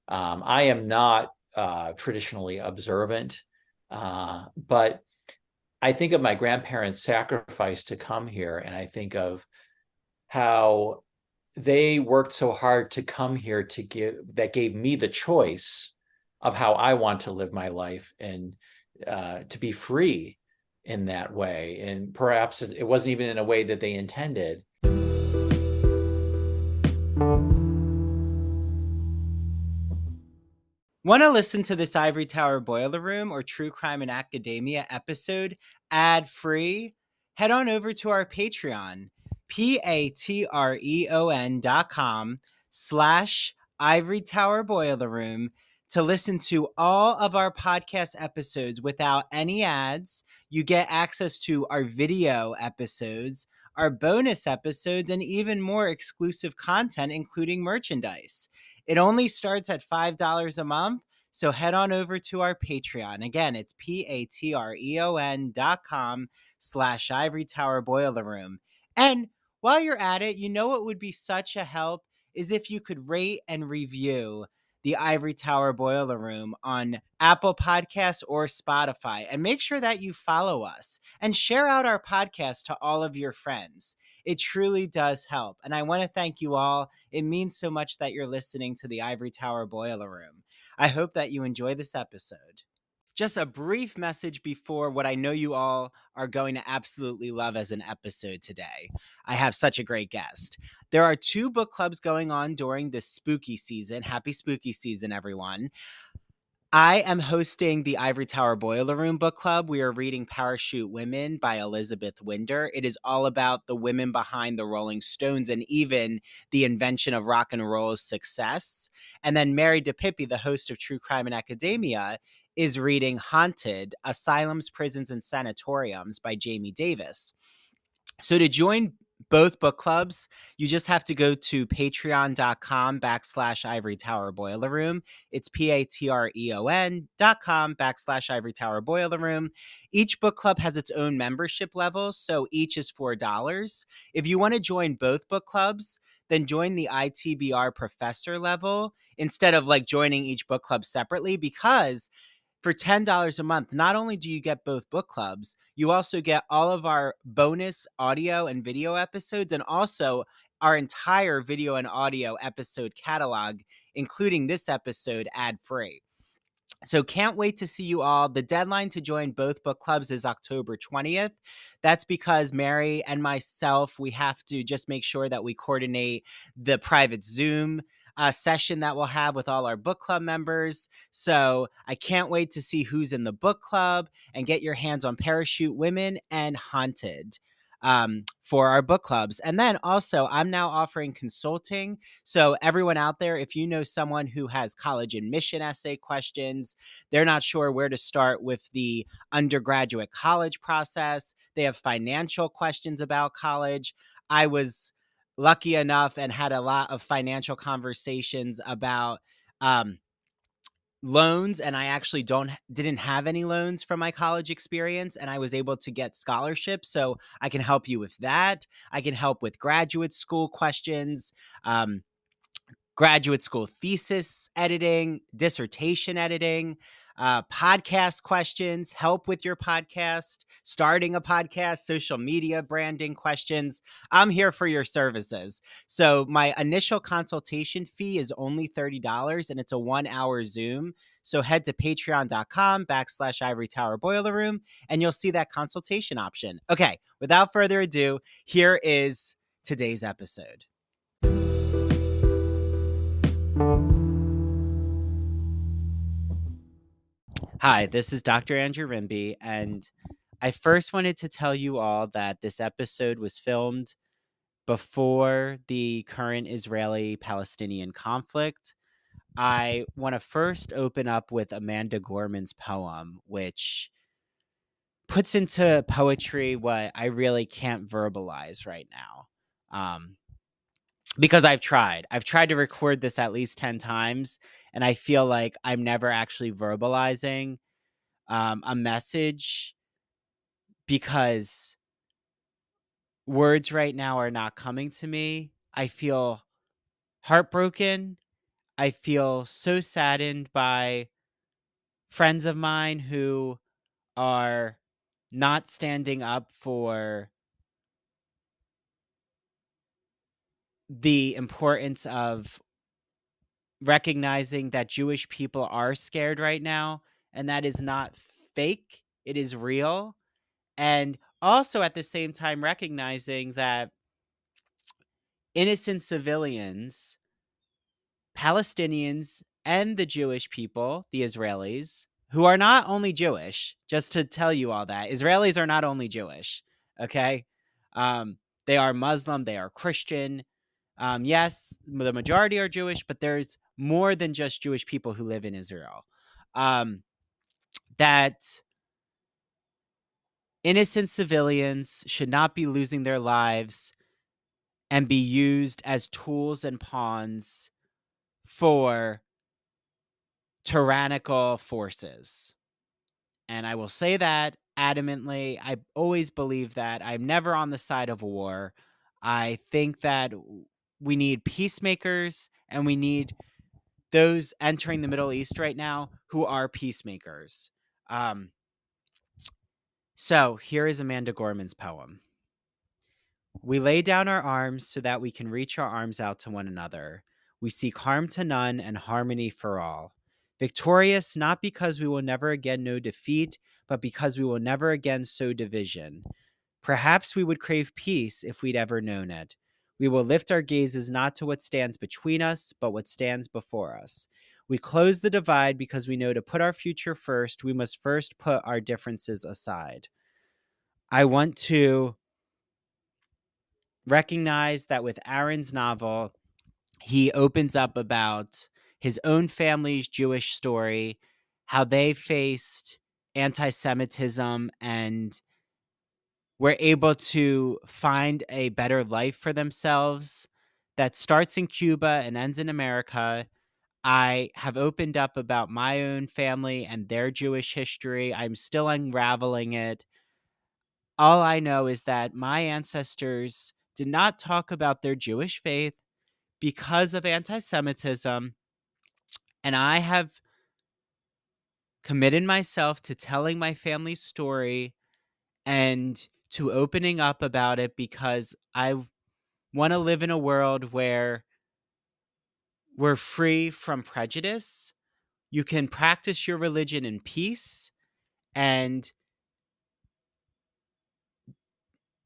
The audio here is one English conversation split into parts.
I am not traditionally observant, but I think of my grandparents' sacrifice to come here, and I think of how they worked so hard to come here that gave me the choice of how I want to live my life and to be free in that way. And perhaps it wasn't even in a way that they intended. Want to listen to this Ivory Tower Boiler Room or True Crime in Academia episode ad free? Head on over to our Patreon, patreon.com/ Ivory Tower Boiler Room, to listen to all of our podcast episodes without any ads. You get access to our video episodes, our bonus episodes, and even more exclusive content, including merchandise. It only starts at $5 a month. So head on over to our Patreon. Again, it's patreon.com/ Ivory Tower Boiler Room. And while you're at it, you know what would be such a help is if you could rate and review the Ivory Tower Boiler Room on Apple Podcasts or Spotify. And make sure that you follow us and share out our podcast to all of your friends. It truly does help. And I want to thank you all. It means so much that you're listening to the Ivory Tower Boiler Room. I hope that you enjoy this episode. Just a brief message before what I know you all are going to absolutely love as an episode today. I have such a great guest. There are 2 book clubs going on during this spooky season. Happy spooky season, everyone. I am hosting the Ivory Tower Boiler Room Book Club. We are reading Parachute Women by Elizabeth Winder. It is all about the women behind the Rolling Stones and even the invention of rock and roll's success. And then Mary DePippi, the host of True Crime in Academia, is reading Haunted: Asylums, Prisons, and Sanatoriums by Jamie Davis. So to join both book clubs, you just have to go to patreon.com/ Ivory Tower Boiler Room. It's patreon.com/ Ivory Tower Boiler Room. Each book club has its own membership level, so each is $4. If you want to join both book clubs, then join the ITBR professor level instead of like joining each book club separately, because for $10 a month, not only do you get both book clubs, you also get all of our bonus audio and video episodes, and also our entire video and audio episode catalog, including this episode ad-free. So can't wait to see you all. The deadline to join both book clubs is October 20th. That's because Mary and myself, we have to just make sure that we coordinate the private Zoom session that we'll have with all our book club members. So I can't wait to see who's in the book club and get your hands on Parachute Women and Haunted for our book clubs. And then also, I'm now offering consulting. So everyone out there, if you know someone who has college admission essay questions, they're not sure where to start with the undergraduate college process, they have financial questions about college. I was lucky enough and had a lot of financial conversations about loans, and I actually didn't have any loans from my college experience, and I was able to get scholarships. So I can help you with that. I can help with graduate school questions, graduate school thesis editing, dissertation editing, podcast questions, help with your podcast, starting a podcast, social media branding questions. I'm here for your services. So my initial consultation fee is only $30, and it's a 1-hour Zoom. So head to patreon.com/ Ivory Tower Boiler Room, and you'll see that consultation option. Okay, without further ado, here is today's episode. Hi, this is Dr. Andrew Rimby, and I first wanted to tell you all that this episode was filmed before the current Israeli-Palestinian conflict. I want to first open up with Amanda Gorman's poem, which puts into poetry what I really can't verbalize right now. Because I've tried. I've tried to record this at least 10 times, and I feel like I'm never actually verbalizing a message, because words right now are not coming to me. I feel heartbroken. I feel so saddened by friends of mine who are not standing up for the importance of recognizing that Jewish people are scared right now, and that is not fake, it is real. And also at the same time recognizing that innocent civilians, Palestinians, and the Jewish people, the Israelis, who are not only Jewish, just to tell you all that, Israelis are not only Jewish, okay? Um, they are Muslim, they are Christian. Yes, the majority are Jewish, but there's more than just Jewish people who live in Israel. That innocent civilians should not be losing their lives and be used as tools and pawns for tyrannical forces. And I will say that adamantly. I always believe that. I'm never on the side of war. I think that we need peacemakers and we need those entering the Middle East right now who are peacemakers. Um, so here is Amanda Gorman's poem. We lay down our arms so that we can reach our arms out to one another. We seek harm to none and harmony for all. Victorious not because we will never again know defeat, but because we will never again sow division. Perhaps we would crave peace if we'd ever known it. We will lift our gazes not to what stands between us, but what stands before us. We close the divide because we know to put our future first, we must first put our differences aside. I want to recognize that with Aaron's novel, he opens up about his own family's Jewish story, how they faced anti Semitism and were able to find a better life for themselves that starts in Cuba and ends in America. I have opened up about my own family and their Jewish history. I'm still unraveling it. All I know is that my ancestors did not talk about their Jewish faith because of anti Semitism. And I have committed myself to telling my family's story and to opening up about it because I want to live in a world where we're free from prejudice. You can practice your religion in peace. And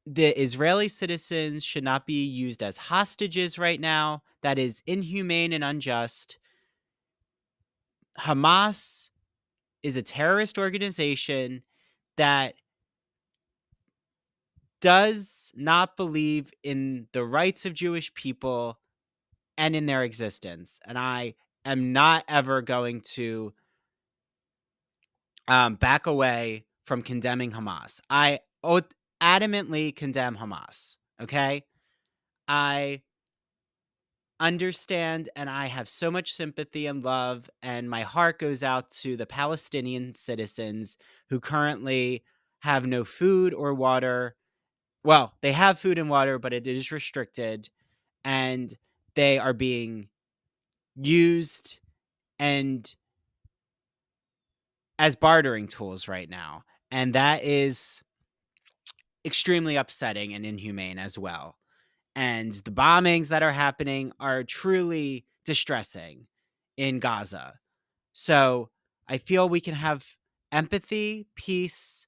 the Israeli citizens should not be used as hostages right now. That is inhumane and unjust. Hamas is a terrorist organization that does not believe in the rights of Jewish people and in their existence. And I am not ever going to back away from condemning Hamas. I adamantly condemn Hamas. Okay. I understand and I have so much sympathy and love, and my heart goes out to the Palestinian citizens who currently have no food or water. Well, they have food and water, but it is restricted, and they are being used and as bartering tools right now. And that is extremely upsetting and inhumane as well. And the bombings that are happening are truly distressing in Gaza. So I feel we can have empathy, peace,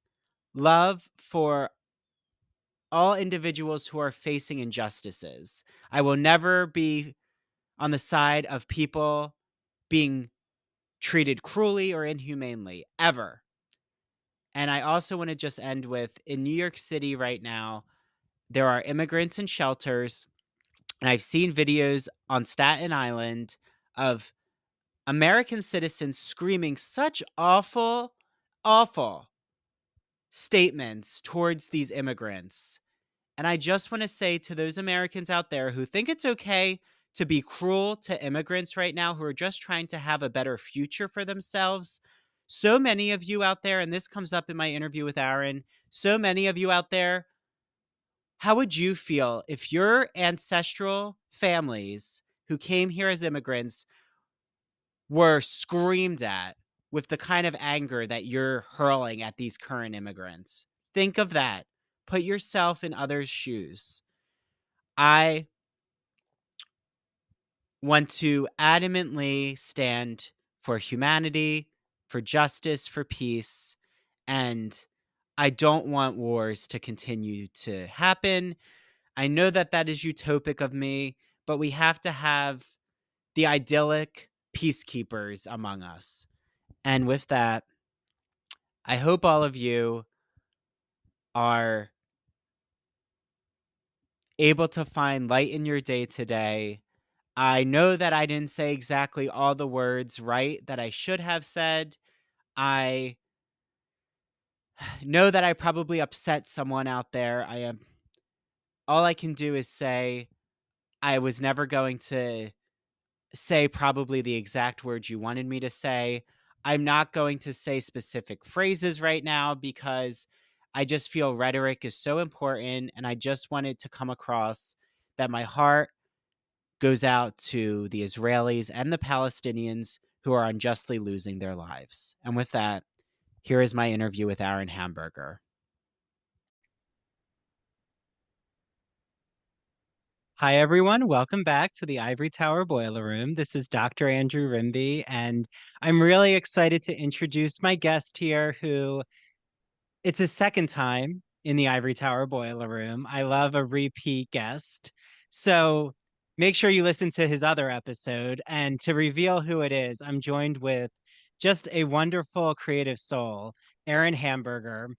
love for all individuals who are facing injustices. I will never be on the side of people being treated cruelly or inhumanely, ever. And I also want to just end with in New York City right now, there are immigrants in shelters. And I've seen videos on Staten Island of American citizens screaming such awful, awful statements towards these immigrants. And I just want to say to those Americans out there who think it's okay to be cruel to immigrants right now who are just trying to have a better future for themselves. So many of you out there, and this comes up in my interview with Aaron, so many of you out there, how would you feel if your ancestral families who came here as immigrants were screamed at with the kind of anger that you're hurling at these current immigrants. Think of that. Put yourself in others' shoes. I want to adamantly stand for humanity, for justice, for peace, and I don't want wars to continue to happen. I know that that is utopic of me, but we have to have the idyllic peacekeepers among us. And with that, I hope all of you are able to find light in your day today. I know that I didn't say exactly all the words right that I should have said. I know that I probably upset someone out there. I am all I can do is say I was never going to say probably the exact words you wanted me to say. I'm not going to say specific phrases right now because I just feel rhetoric is so important and I just wanted to come across that my heart goes out to the Israelis and the Palestinians who are unjustly losing their lives. And with that, here is my interview with Aaron Hamburger. Hi, everyone. Welcome back to the Ivory Tower Boiler Room. This is Dr. Andrew Rimby, and I'm really excited to introduce my guest here, who it's his second time in the Ivory Tower Boiler Room. I love a repeat guest. So make sure you listen to his other episode. And to reveal who it is, I'm joined with just a wonderful creative soul, Aaron Hamburger.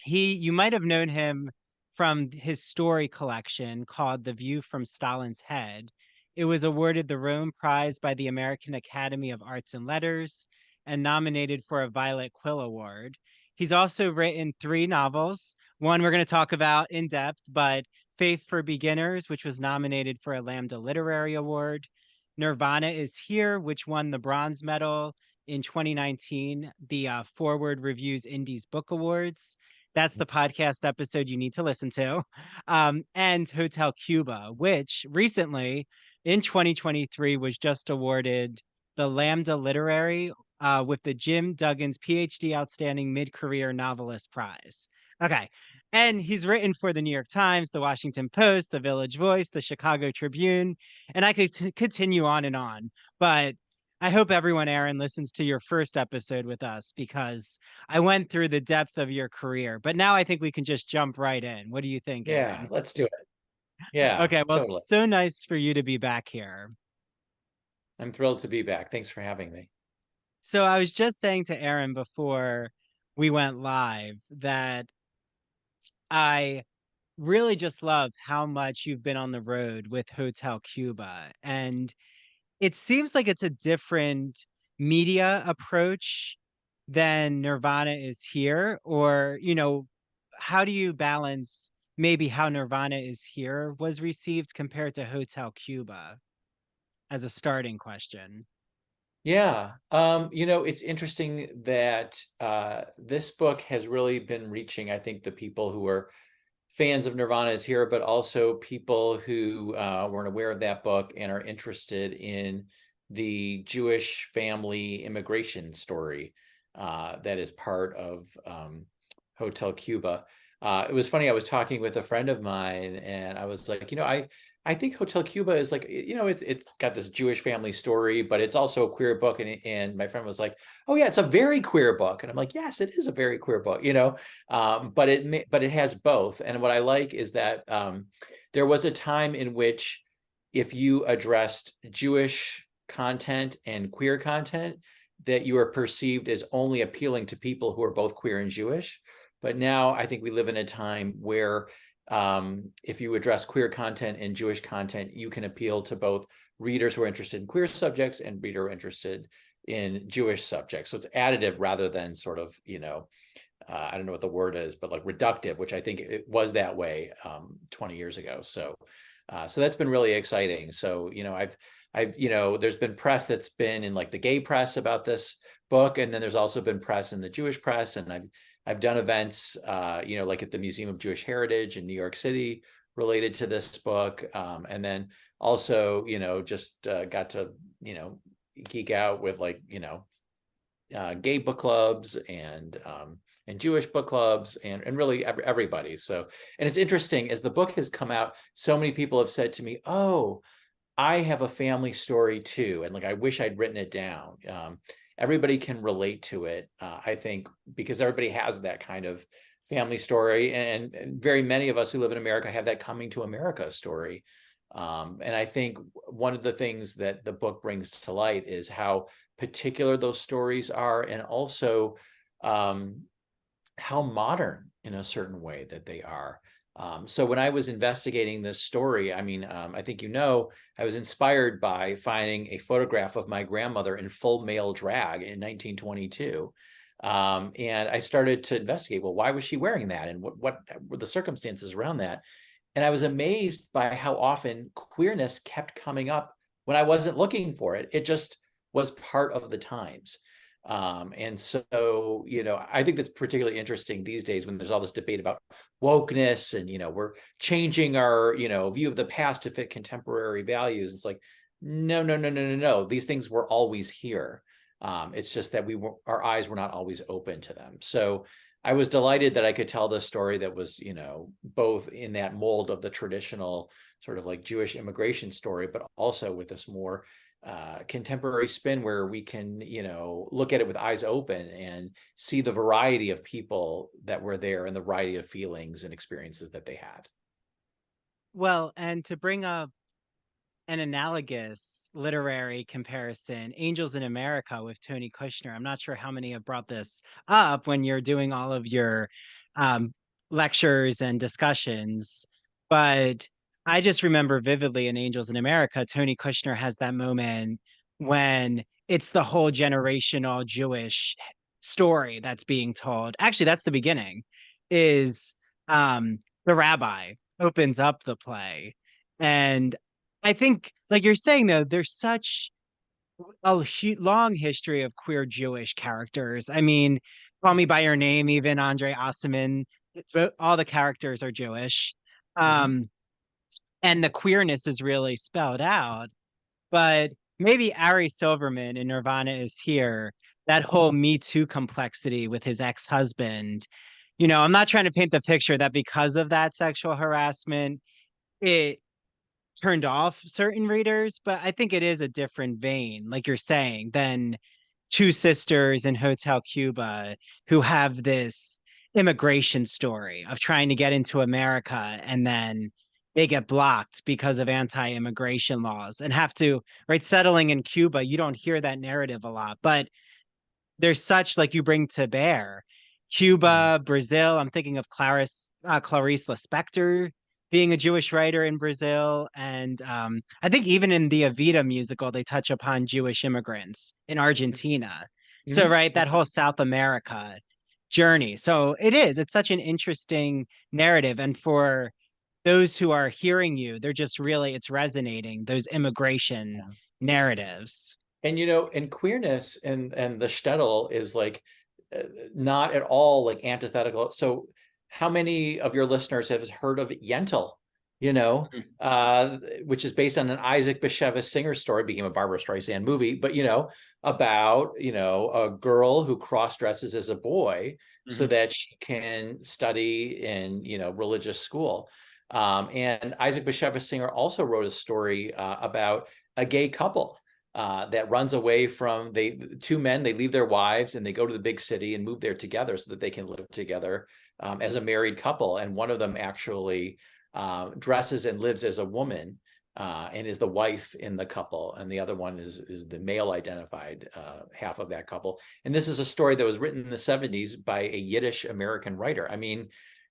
You might have known him from his story collection called The View from Stalin's Head. It was awarded the Rome Prize by the American Academy of Arts and Letters and nominated for a Violet Quill Award. He's also written 3 novels. One we're going to talk about in depth, but Faith for Beginners, which was nominated for a Lambda Literary Award. Nirvana is Here, which won the bronze medal in 2019, the Forward Reviews Indies Book Awards. That's the podcast episode you need to listen to. And Hotel Cuba, which recently in 2023 was just awarded the Lambda Literary with the Jim Duggins PhD Outstanding Mid-Career Novelist Prize. Okay. And he's written for the New York Times, the Washington Post, the Village Voice, the Chicago Tribune, and I could continue on and on. But I hope everyone, Aaron, listens to your first episode with us because I went through the depth of your career, but now I think we can just jump right in. What do you think, Yeah, Aaron? let's do it. Yeah, Okay, well, totally. it's so nice for you to be back here. I'm thrilled to be back. Thanks for having me. So I was just saying to Aaron before we went live that I really just love how much you've been on the road with Hotel Cuba. And it seems like it's a different media approach than Nirvana is here, or, how do you balance maybe how Nirvana is here was received compared to Hotel Cuba as a starting question? Yeah, it's interesting that this book has really been reaching, I think, the people who are fans of Nirvana is here, but also people who weren't aware of that book and are interested in the Jewish family immigration story that is part of Hotel Cuba. It was funny. I was talking with a friend of mine, and I was like, I think Hotel Cuba is like, it's got this Jewish family story, but it's also a queer book. And my friend was like, oh yeah, it's a very queer book. And I'm like, yes, it is a very queer book, but it has both. And what I like is that there was a time in which if you addressed Jewish content and queer content, that you are perceived as only appealing to people who are both queer and Jewish. But now I think we live in a time where if you address queer content and Jewish content, you can appeal to both readers who are interested in queer subjects and readers who are interested in Jewish subjects. So it's additive rather than sort of, I don't know what the word is, but like reductive, which I think it was that way 20 years ago. So that's been really exciting. So, there's been press that's been in like the gay press about this book, and then there's also been press in the Jewish press, and I've done events, like at the Museum of Jewish Heritage in New York City related to this book, and then also, just got to, geek out with like, gay book clubs and Jewish book clubs and really everybody. So, and it's interesting, as the book has come out, so many people have said to me, "Oh, I have a family story too," and like I wish I'd written it down. Everybody can relate to it, I think, because everybody has that kind of family story, and very many of us who live in America have that coming to America story. And I think one of the things that the book brings to light is how particular those stories are, and also how modern in a certain way that they are. So when I was investigating this story, I mean, I think I was inspired by finding a photograph of my grandmother in full male drag in 1922. And I started to investigate, well, why was she wearing that? And what were the circumstances around that? And I was amazed by how often queerness kept coming up when I wasn't looking for it. It just was part of the times. And so, I think that's particularly interesting these days when there's all this debate about wokeness and, we're changing our, view of the past to fit contemporary values. It's like, no, no, no, no, no, no. These things were always here. It's just that our eyes were not always open to them. So I was delighted that I could tell this story that was, both in that mold of the traditional sort of like Jewish immigration story, but also with this more contemporary spin where we can, look at it with eyes open and see the variety of people that were there and the variety of feelings and experiences that they had. Well, and to bring up an analogous literary comparison, Angels in America with Tony Kushner. I'm not sure how many have brought this up when you're doing all of your um, lectures and discussions, but I just remember vividly in Angels in America, Tony Kushner has that moment when it's the whole generational Jewish story that's being told. Actually, that's the beginning, is the rabbi opens up the play. And I think, like you're saying, though, there's such a long history of queer Jewish characters. I mean, Call Me by Your Name, even Andre Osman, all the characters are Jewish. Mm-hmm. Um, and the queerness is really spelled out. But maybe Ari Silverman in Nirvana is here. That whole Me Too complexity with his ex-husband. I'm not trying to paint the picture that because of that sexual harassment, it turned off certain readers, but I think it is a different vein, like you're saying, than two sisters in Hotel Cuba who have this immigration story of trying to get into America and then they get blocked because of anti-immigration laws and have to, right, settling in Cuba, you don't hear that narrative a lot, but there's such, like you bring to bear Mm-hmm. Cuba, Brazil. I'm thinking of Clarice Lispector being a Jewish writer in Brazil, and I think even in the Evita musical, they touch upon Jewish immigrants in Argentina. So, right, that Mm-hmm. whole South America journey. So it's such an interesting narrative, and for those who are hearing you, they're just really it's resonating those immigration Yeah. narratives. And and queerness and the shtetl is like uh, not at all like antithetical. So how many of your listeners have heard of Yentl, you know, which is based on an Isaac Bashevis Singer story, became a Barbara Streisand movie, but about a girl who cross dresses as a boy so Mhm. that she can study in religious school. And Isaac Bashevis Singer also wrote a story about a gay couple that runs away from two men. They leave their wives and they go to the big city and move there together so that they can live together as a married couple. And one of them actually dresses and lives as a woman and is the wife in the couple, and the other one is the male identified half of that couple. And this is a story that was written in the 70s by a Yiddish American writer. I mean,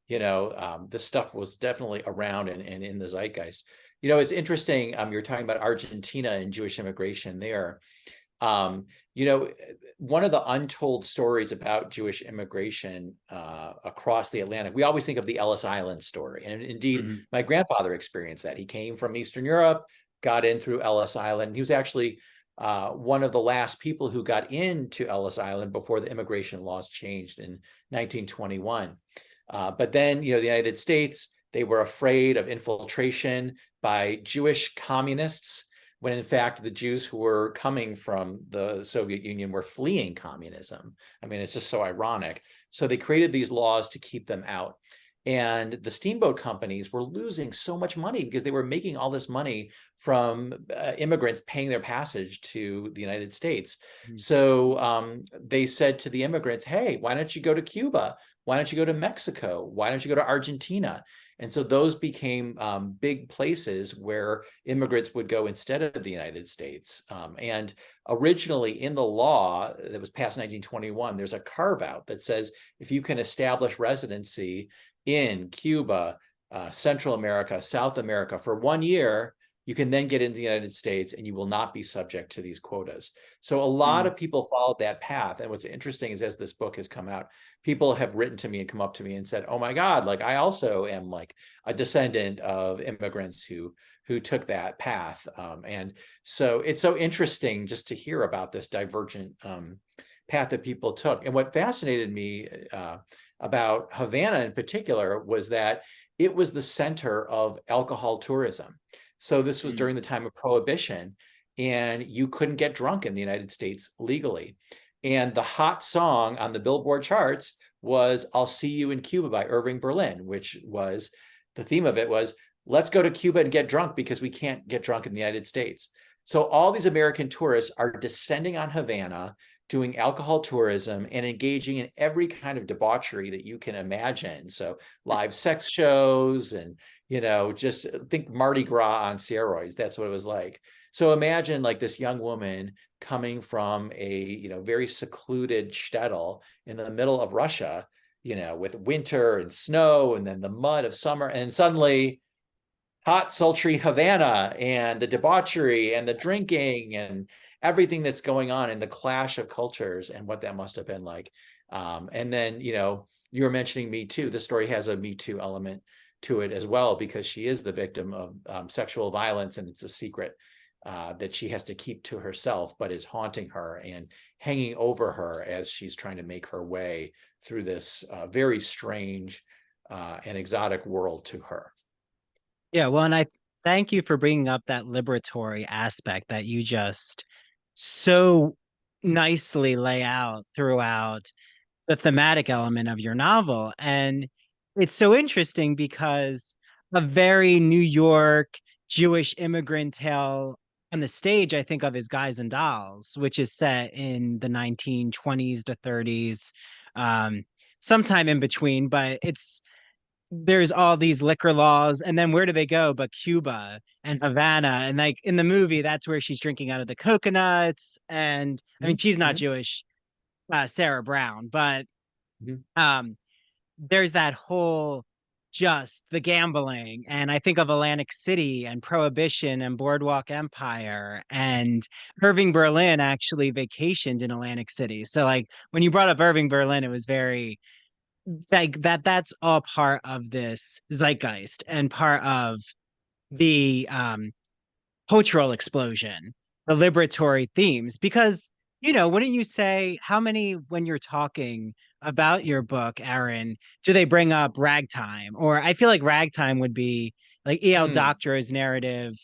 this stuff was definitely around and in the zeitgeist. It's interesting. You're talking about Argentina and Jewish immigration there. Um, you know, One of the untold stories about Jewish immigration across the Atlantic, we always think of the Ellis Island story. And indeed, Mhm. my grandfather experienced that. He came from Eastern Europe, got in through Ellis Island. He was actually one of the last people who got into Ellis Island before the immigration laws changed in 1921. But then, the United States, they were afraid of infiltration by Jewish communists when in fact the Jews who were coming from the Soviet Union were fleeing communism. I mean, it's just so ironic. So they created these laws to keep them out. And the steamboat companies were losing so much money because they were making all this money from immigrants paying their passage to the United States. Mm. So they said to the immigrants, hey, why don't you go to Cuba? Why don't you go to Mexico? Why don't you go to Argentina? And so those became big places where immigrants would go instead of the United States. And originally in the law that was passed in 1921, there's a carve out that says if you can establish residency in Cuba, Central America, South America for 1 year, you can then get into the United States and you will not be subject to these quotas. So a lot of people followed that path. And what's interesting is as this book has come out, people have written to me and come up to me and said, oh my God, like I also am like a descendant of immigrants who took that path. And so it's so interesting just to hear about this divergent path that people took. And what fascinated me about Havana in particular was that it was the center of alcohol tourism. So this was during the time of Prohibition, and you couldn't get drunk in the United States legally. And the hot song on the Billboard charts was I'll See You in Cuba by Irving Berlin, which was, the theme of it was, let's go to Cuba and get drunk because we can't get drunk in the United States. So all these American tourists are descending on Havana, doing alcohol tourism and engaging in every kind of debauchery that you can imagine. So live sex shows and, just think Mardi Gras on steroids. That's what it was like. So imagine like this young woman coming from a, very secluded shtetl in the middle of Russia, with winter and snow and then the mud of summer. And suddenly hot, sultry Havana and the debauchery and the drinking and everything that's going on in the clash of cultures and what that must have been like. And then, you were mentioning Me Too. The story has a Me Too element to it as well, because she is the victim of sexual violence, and it's a secret that she has to keep to herself, but is haunting her and hanging over her as she's trying to make her way through this very strange and exotic world to her. Yeah, well, and I thank you for bringing up that liberatory aspect that you just so nicely lay out throughout the thematic element of your novel. And it's so interesting because a very New York Jewish immigrant tale on the stage, I think of, is Guys and Dolls, which is set in the 1920s to 30s, um, sometime in between, but there's all these liquor laws, and then where do they go but Cuba and Havana? And like in the movie, that's where she's drinking out of the coconuts. And I mean, she's not Mm-hmm. Jewish, Sarah Brown, but Mm-hmm. um there's that whole, just the gambling. And I think of Atlantic City and Prohibition and Boardwalk Empire, and Irving Berlin actually vacationed in Atlantic City. So like when you brought up Irving Berlin, it was very like that's all part of this zeitgeist and part of the cultural explosion, the liberatory themes. Because, wouldn't you say, how many, when you're talking about your book, Aaron, do they bring up ragtime? Or I feel like ragtime would be like E.L. Mm, Doctor's narrative.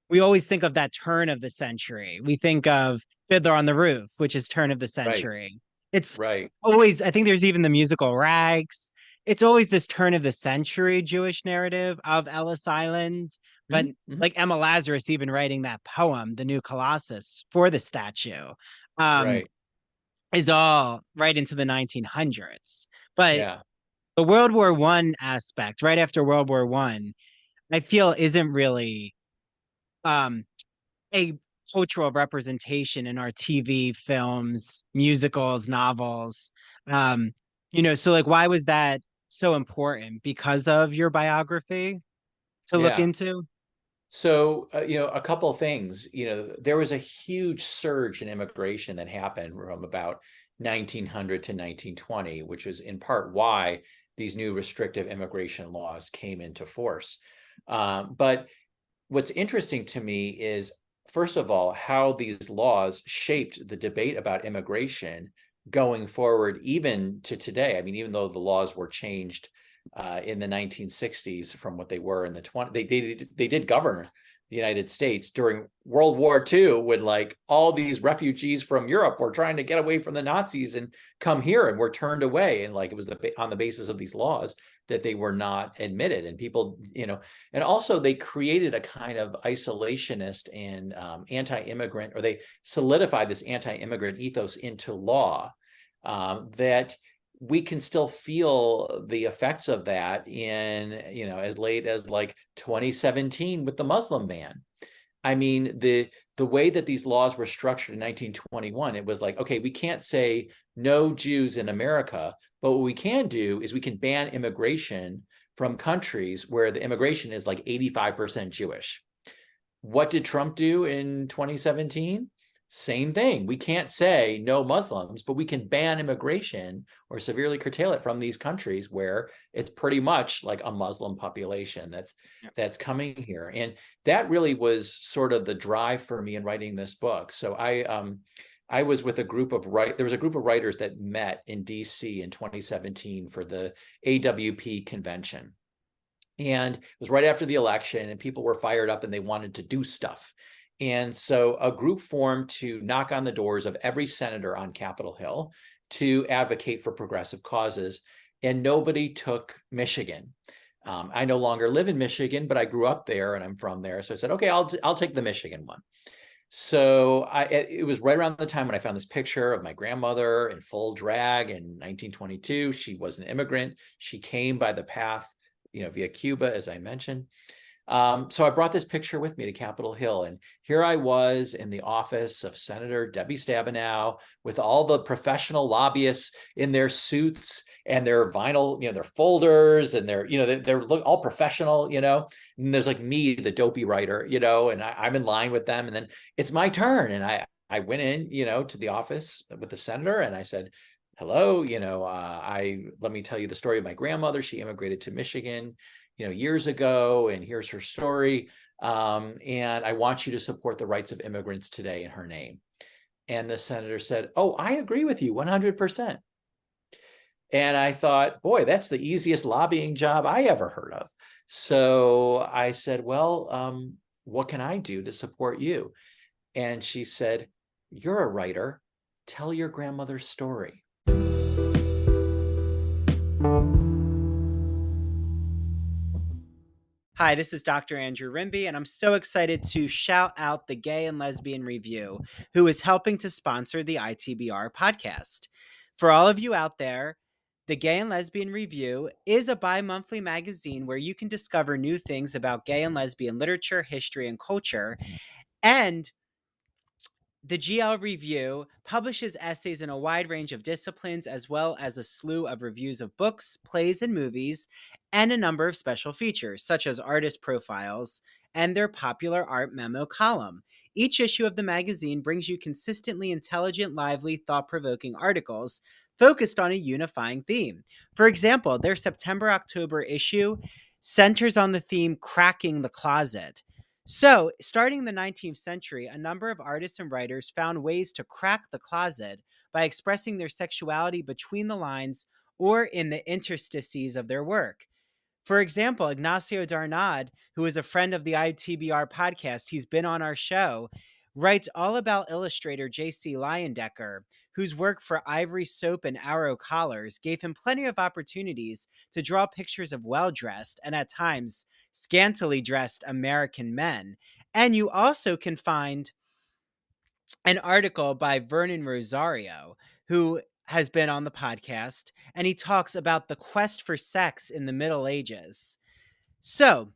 We always think of that turn of the century. We think of Fiddler on the Roof, which is turn of the right, century. It's right. always, I think there's even the musical Rags. It's always this turn of the century Jewish narrative of Ellis Island. But Mm-hmm. like Emma Lazarus even writing that poem, The New Colossus, for the statue, um, Right. is all right into the 1900s. But Yeah. the World War One aspect, right after World War One, I feel isn't really um, a cultural representation in our TV, films, musicals, novels. Um, so like, why was that so important? Because of your biography to look Yeah. into? So, a couple of things. There was a huge surge in immigration that happened from about 1900 to 1920, which was in part why these new restrictive immigration laws came into force. But what's interesting to me is, first of all, how these laws shaped the debate about immigration going forward, even to today. I mean, even though the laws were changed in the 1960s from what they were in the 20s, they did govern the United States during World War II, when like all these refugees from Europe were trying to get away from the Nazis and come here and were turned away. And like it was on the basis of these laws that they were not admitted. And people, and also they created a kind of isolationist and anti-immigrant, or they solidified this anti-immigrant ethos into law, that we can still feel the effects of that in, as late as like 2017 with the Muslim ban. I mean, the way that these laws were structured in 1921, it was like, okay, we can't say no Jews in America, but what we can do is we can ban immigration from countries where the immigration is like 85% Jewish. What did Trump do in 2017? Same thing. We can't say no Muslims, but we can ban immigration or severely curtail it from these countries where it's pretty much like a Muslim population that's coming here. And that really was sort of the drive for me in writing this book. So I was with a group of there was a group of writers that met in DC in 2017 for the AWP convention. And it was right after the election, and people were fired up and they wanted to do stuff. And so a group formed to knock on the doors of every senator on Capitol Hill to advocate for progressive causes. And nobody took Michigan. I no longer live in Michigan, but I grew up there and I'm from there. So I said, okay, I'll take the Michigan one. So it was right around the time when I found this picture of my grandmother in full drag in 1922. She was an immigrant. She came by the path, via Cuba, as I mentioned. So I brought this picture with me to Capitol Hill, and here I was in the office of Senator Debbie Stabenow with all the professional lobbyists in their suits and their vinyl, their folders, and they're all professional, and there's like me, the dopey writer, and I'm in line with them, and then it's my turn, and I went in, to the office with the senator, and I said, hello, let me tell you the story of my grandmother. She immigrated to Michigan years ago, and here's her story. And I want you to support the rights of immigrants today in her name. And the senator said, oh, I agree with you 100%. And I thought, boy, that's the easiest lobbying job I ever heard of. So I said, well, what can I do to support you? And she said, you're a writer. Tell your grandmother's story. Hi, this is Dr. Andrew Rimby, and I'm so excited to shout out the Gay and Lesbian Review, who is helping to sponsor the ITBR podcast. For all of you out there, the Gay and Lesbian Review is a bi-monthly magazine where you can discover new things about gay and lesbian literature, history, and culture. And the GL Review publishes essays in a wide range of disciplines, as well as a slew of reviews of books, plays, and movies, and a number of special features, such as artist profiles and their popular art memo column. Each issue of the magazine brings you consistently intelligent, lively, thought-provoking articles focused on a unifying theme. For example, their September-October issue centers on the theme Cracking the Closet. So, starting in the 19th century, a number of artists and writers found ways to crack the closet by expressing their sexuality between the lines or in the interstices of their work. For example, Ignacio Darnad, who is a friend of the ITBR podcast, he's been on our show, writes all about illustrator J.C. Leyendecker, whose work for Ivory Soap and Arrow Collars gave him plenty of opportunities to draw pictures of well-dressed and at times scantily dressed American men. And you also can find an article by Vernon Rosario, who has been on the podcast, and he talks about the quest for sex in the Middle Ages. So,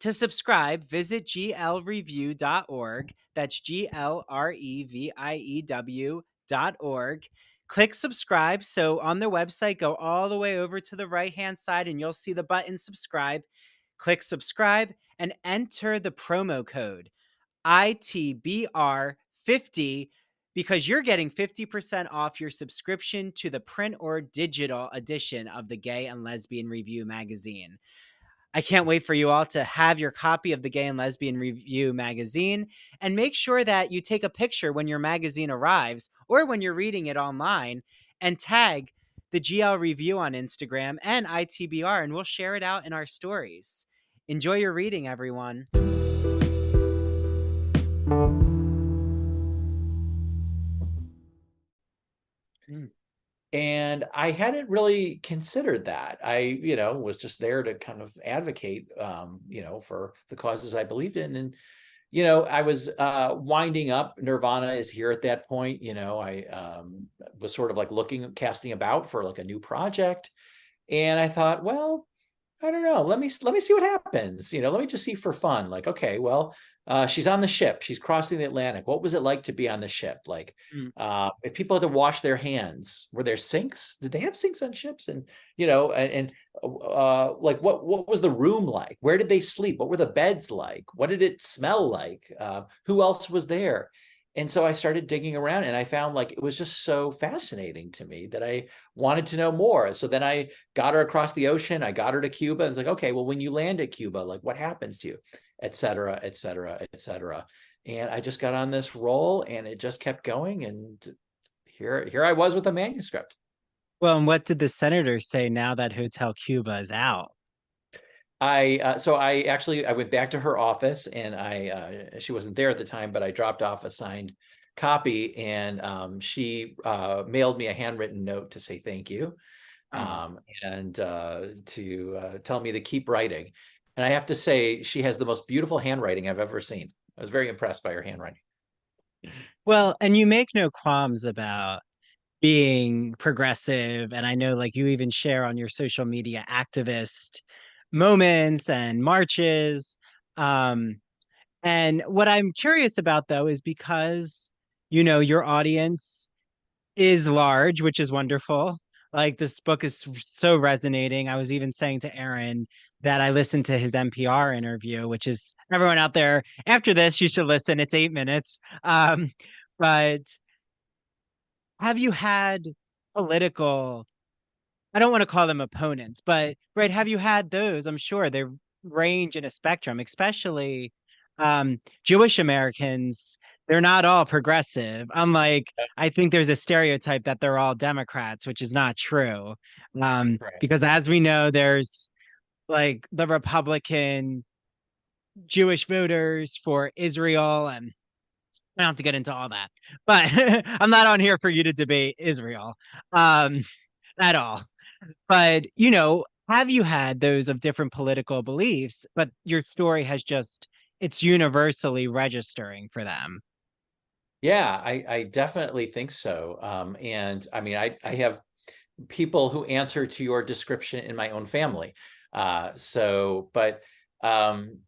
to subscribe, visit glreview.org. That's glreview.org. Click subscribe. So on their website, go all the way over to the right-hand side and you'll see the button subscribe. Click subscribe and enter the promo code ITBR50 because you're getting 50% off your subscription to the print or digital edition of the Gay and Lesbian Review magazine. I can't wait for you all to have your copy of the Gay and Lesbian Review magazine, and make sure that you take a picture when your magazine arrives or when you're reading it online and tag the GL Review on Instagram and ITBR, and we'll share it out in our stories. Enjoy your reading, everyone. Mm. And I hadn't really considered that. I, was just there to kind of advocate, for the causes I believed in. And, I was winding up. Nirvana is here at that point. I was sort of like casting about for like a new project. And I thought, well, I don't know. Let me see what happens. Let me just see for fun. Like, okay, well, she's on the ship. She's crossing the Atlantic. What was it like to be on the ship? Like, Mm. if people had to wash their hands, were there sinks? Did they have sinks on ships? And like, what was the room like? Where did they sleep? What were the beds like? What did it smell like? Who else was there? And so I started digging around, and I found like it was just so fascinating to me that I wanted to know more. So then I got her across the ocean. I got her to Cuba. And it's like, okay, well, when you land at Cuba, like what happens to you, et cetera, et cetera, et cetera. And I just got on this roll, and it just kept going. And here I was with a manuscript. Well, and what did the senator say now that Hotel Cuba is out? I went back to her office, and she wasn't there at the time, but I dropped off a signed copy, and she mailed me a handwritten note to say thank you, Oh. and to tell me to keep writing. And I have to say, she has the most beautiful handwriting I've ever seen. I was very impressed by her handwriting. Well, and you make no qualms about being progressive. And I know like you even share on your social media activist moments and marches. Um, and what I'm curious about though is because, your audience is large, which is wonderful. Like this book is so resonating. I was even saying to Aaron that I listened to his NPR interview, which is everyone out there after this, you should listen. It's 8 minutes. But have you had political, I don't want to call them opponents, but right, have you had those? I'm sure they range in a spectrum, especially Jewish Americans. They're not all progressive. Unlike, I think there's a stereotype that they're all Democrats, which is not true. Right. Because as we know, there's like the Republican Jewish voters for Israel, and I don't have to get into all that. But I'm not on here for you to debate Israel um, at all. But, have you had those of different political beliefs, but your story has just, it's universally registering for them? Yeah, I definitely think so. And I mean, I have people who answer to your description in my own family. But um,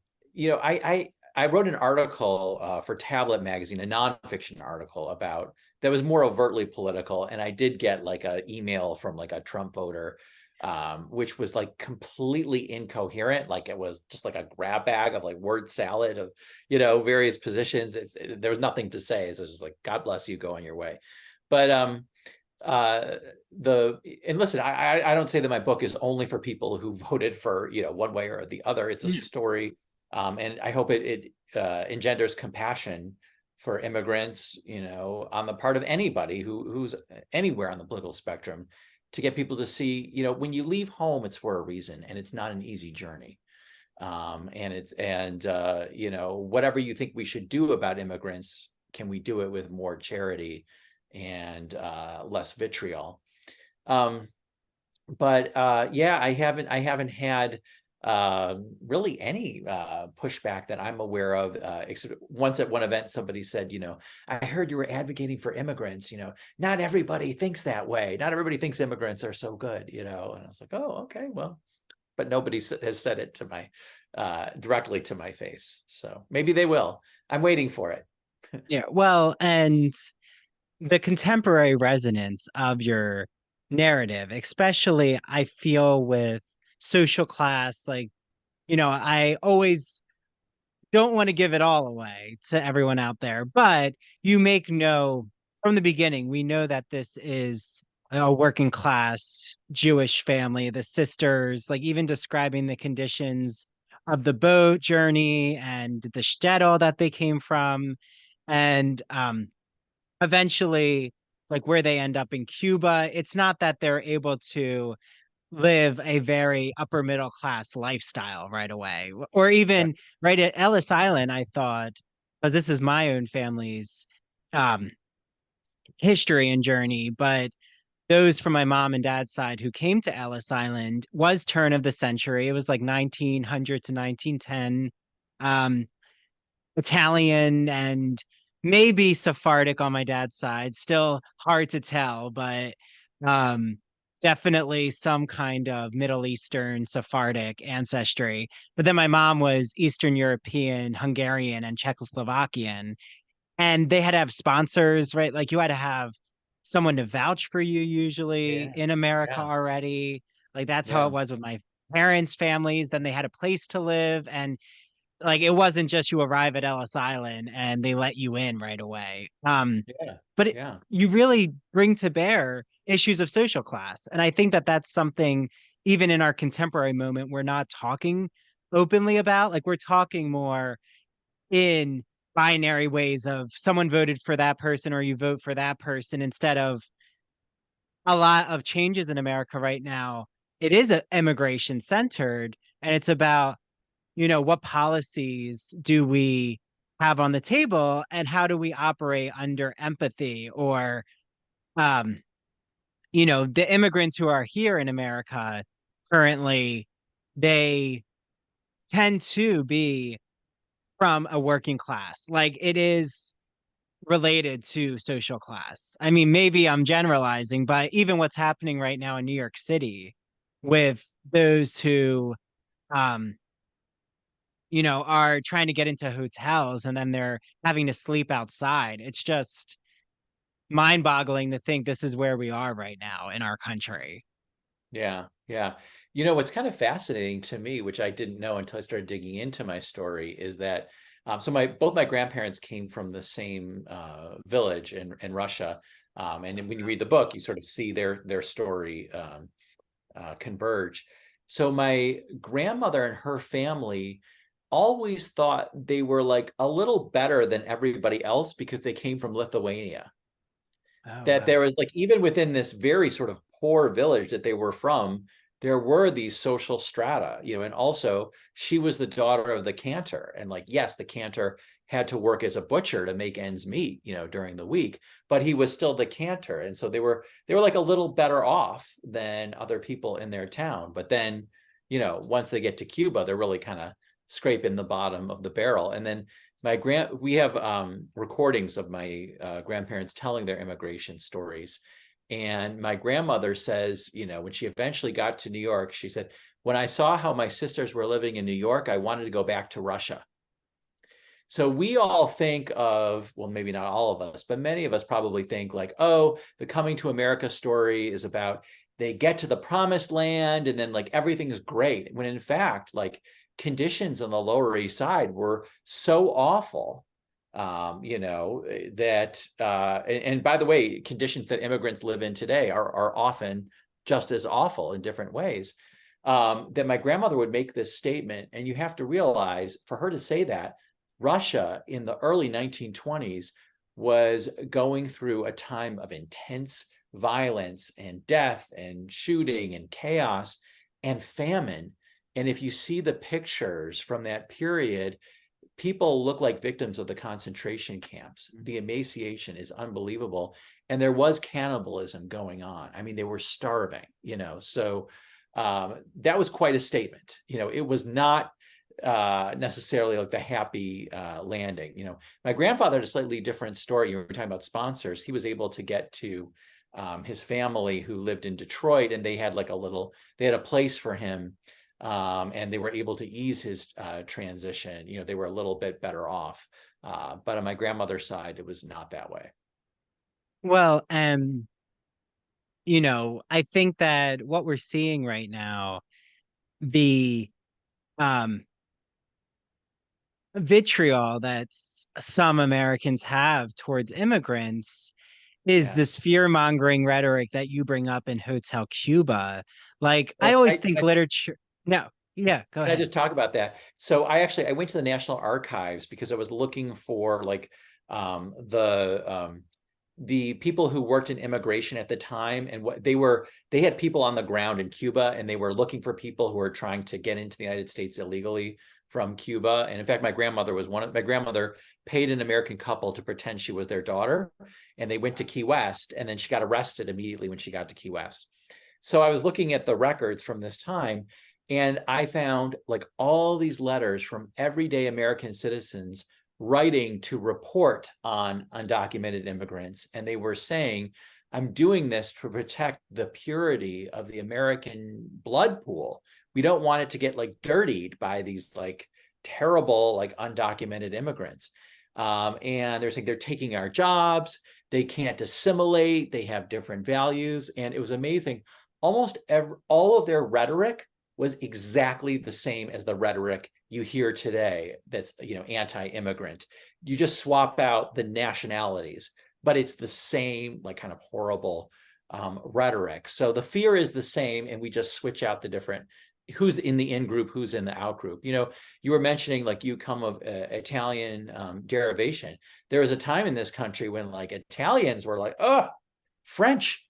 I wrote an article for Tablet Magazine, a nonfiction article about that was more overtly political, and I did get like an email from like a Trump voter, which was like completely incoherent. Like it was just like a grab bag of like word salad of various positions. There was nothing to say. So it was just like, God bless you, go on your way. But uh the and listen, I don't say that my book is only for people who voted for one way or the other. It's a Yeah. story, and I hope it engenders compassion for immigrants, on the part of anybody who's anywhere on the political spectrum, to get people to see, when you leave home, it's for a reason, and it's not an easy journey. Whatever you think we should do about immigrants, can we do it with more charity and less vitriol? Um, but yeah, I haven't had really any pushback that I'm aware of. Except once at one event, somebody said, I heard you were advocating for immigrants. Not everybody thinks that way. Not everybody thinks immigrants are so good. And I was like, oh, okay, well, but nobody has said it to my directly to my face. So maybe they will. I'm waiting for it. Yeah. Well, and the contemporary resonance of your narrative, especially I feel with social class, like, I always don't want to give it all away to everyone out there, but you make no, from the beginning, we know that this is a working class Jewish family, the sisters, like even describing the conditions of the boat journey and the shtetl that they came from. And eventually, like where they end up in Cuba, it's not that they're able to live a very upper middle class lifestyle right away. Or Right. even right at Ellis Island, I thought, because this is my own family's um history and journey, but those from my mom and dad's side who came to Ellis Island was turn of the century. It was like 1900 to 1910. Um, Italian and maybe Sephardic on my dad's side. Still hard to tell, but um, definitely some kind of Middle Eastern Sephardic ancestry. But then my mom was Eastern European, Hungarian, and Czechoslovakian. And they had to have sponsors, right? Like you had to have someone to vouch for you usually Yeah. in America Yeah. already. Like that's how Yeah. it was with my parents' families. Then they had a place to live. And like it wasn't just you arrive at Ellis Island and they let you in right away. Yeah. But Yeah. you really bring to bear issues of social class, and I think that that's something even in our contemporary moment we're not talking openly about. Like we're talking more in binary ways of someone voted for that person or you vote for that person instead of a lot of changes in America right now. It is a immigration centered, and it's about what policies do we have on the table and how do we operate under empathy or, um, the immigrants who are here in America currently, they tend to be from a working class. Like it is related to social class. I mean, maybe I'm generalizing, but even what's happening right now in New York City with those who, um, are trying to get into hotels and then they're having to sleep outside. It's just mind-boggling to think this is where we are right now in our country. Yeah, yeah. What's kind of fascinating to me, which I didn't know until I started digging into my story, is that so my both my grandparents came from the same village in Russia, and then when you read the book, you sort of see their story converge. So my grandmother and her family always thought they were like a little better than everybody else because they came from Lithuania, Oh, that wow. there was like even within this very sort of poor village that they were from, there were these social strata, and also she was the daughter of the cantor, and like yes, the cantor had to work as a butcher to make ends meet, during the week, but he was still the cantor, and so they were like a little better off than other people in their town. But then, once they get to Cuba, they're really kind of scraping the bottom of the barrel. And then we have recordings of my grandparents telling their immigration stories. And my grandmother says, when she eventually got to New York, she said, when I saw how my sisters were living in New York, I wanted to go back to Russia. So we all think of, well, maybe not all of us, but many of us probably think like, oh, the coming to America story is about they get to the promised land and then like everything is great. When in fact, like conditions on the Lower East Side were so awful, that, and by the way, conditions that immigrants live in today are often just as awful in different ways. That my grandmother would make this statement, and you have to realize for her to say that, Russia in the early 1920s was going through a time of intense violence and death and shooting and chaos and famine. And if you see the pictures from that period, people look like victims of the concentration camps. The emaciation is unbelievable. And there was cannibalism going on. I mean, they were starving, so that was quite a statement. It was not necessarily like the happy landing. My grandfather had a slightly different story. You were talking about sponsors. He was able to get to his family who lived in Detroit, and they had they had a place for him, and they were able to ease his transition. They were a little bit better off. But on my grandmother's side, it was not that way. Well, I think that what we're seeing right now, the um vitriol that some Americans have towards immigrants is this Yes. fear-mongering rhetoric that you bring up in Hotel Cuba. Like, I Well, always think literature. No, yeah, go can I ahead. just talk about that? So I went to the National Archives because I was looking for like the people who worked in immigration at the time, and they had people on the ground in Cuba, and they were looking for people who were trying to get into the United States illegally from Cuba. And in fact, my grandmother paid an American couple to pretend she was their daughter. And they went to Key West, and then she got arrested immediately when she got to Key West. So I was looking at the records from this time, and I found like all these letters from everyday American citizens writing to report on undocumented immigrants. And they were saying, I'm doing this to protect the purity of the American blood pool. We don't want it to get like dirtied by these like terrible, like undocumented immigrants. And they're saying they're taking our jobs. They can't assimilate. They have different values. And it was amazing. All of their rhetoric was exactly the same as the rhetoric you hear today that's, anti-immigrant. You just swap out the nationalities, but it's the same like kind of horrible rhetoric. So the fear is the same, and we just switch out the different who's in the in group, who's in the out group. You were mentioning like you come of Italian derivation. There was a time in this country when like Italians were like, oh, French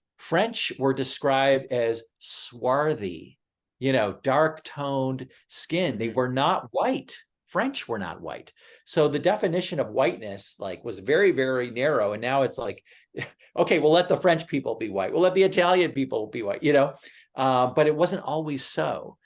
were described as swarthy, dark toned skin. They were not white. French were not white. So the definition of whiteness like was very, very narrow. And now it's like, okay, we'll let the French people be white. We'll let the Italian people be white, but it wasn't always so.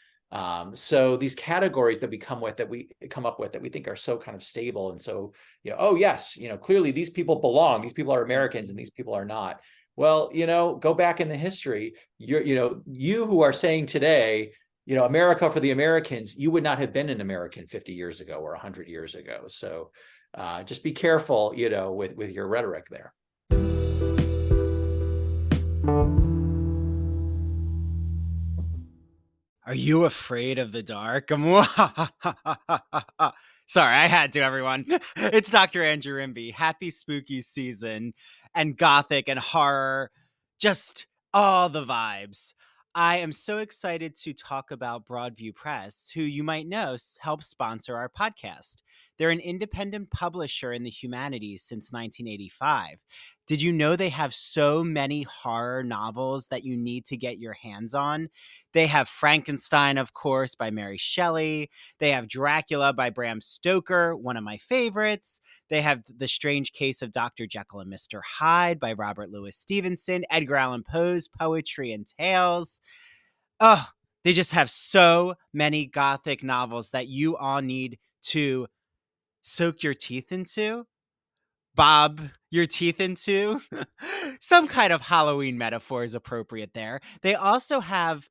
So these categories that we come up with that we think are so kind of stable. And so, oh yes, clearly these people belong, these people are Americans and these people are not. Well, go back in the history, you who are saying today, America for the Americans, you would not have been an American 50 years ago or 100 years ago. So just be careful, with your rhetoric there. Are you afraid of the dark? Sorry, I had to, everyone. It's Dr. Andrew Rimby. Happy spooky season and gothic and horror, just all the vibes. I am so excited to talk about Broadview Press, who you might know helps sponsor our podcast. They're an independent publisher in the humanities since 1985. Did you know they have so many horror novels that you need to get your hands on? They have Frankenstein, of course, by Mary Shelley. They have Dracula by Bram Stoker, one of my favorites. They have The Strange Case of Dr. Jekyll and Mr. Hyde by Robert Louis Stevenson, Edgar Allan Poe's Poetry and Tales. Oh, they just have so many gothic novels that you all need to soak your teeth into, bob your teeth into. Some kind of Halloween metaphor is appropriate there. They also have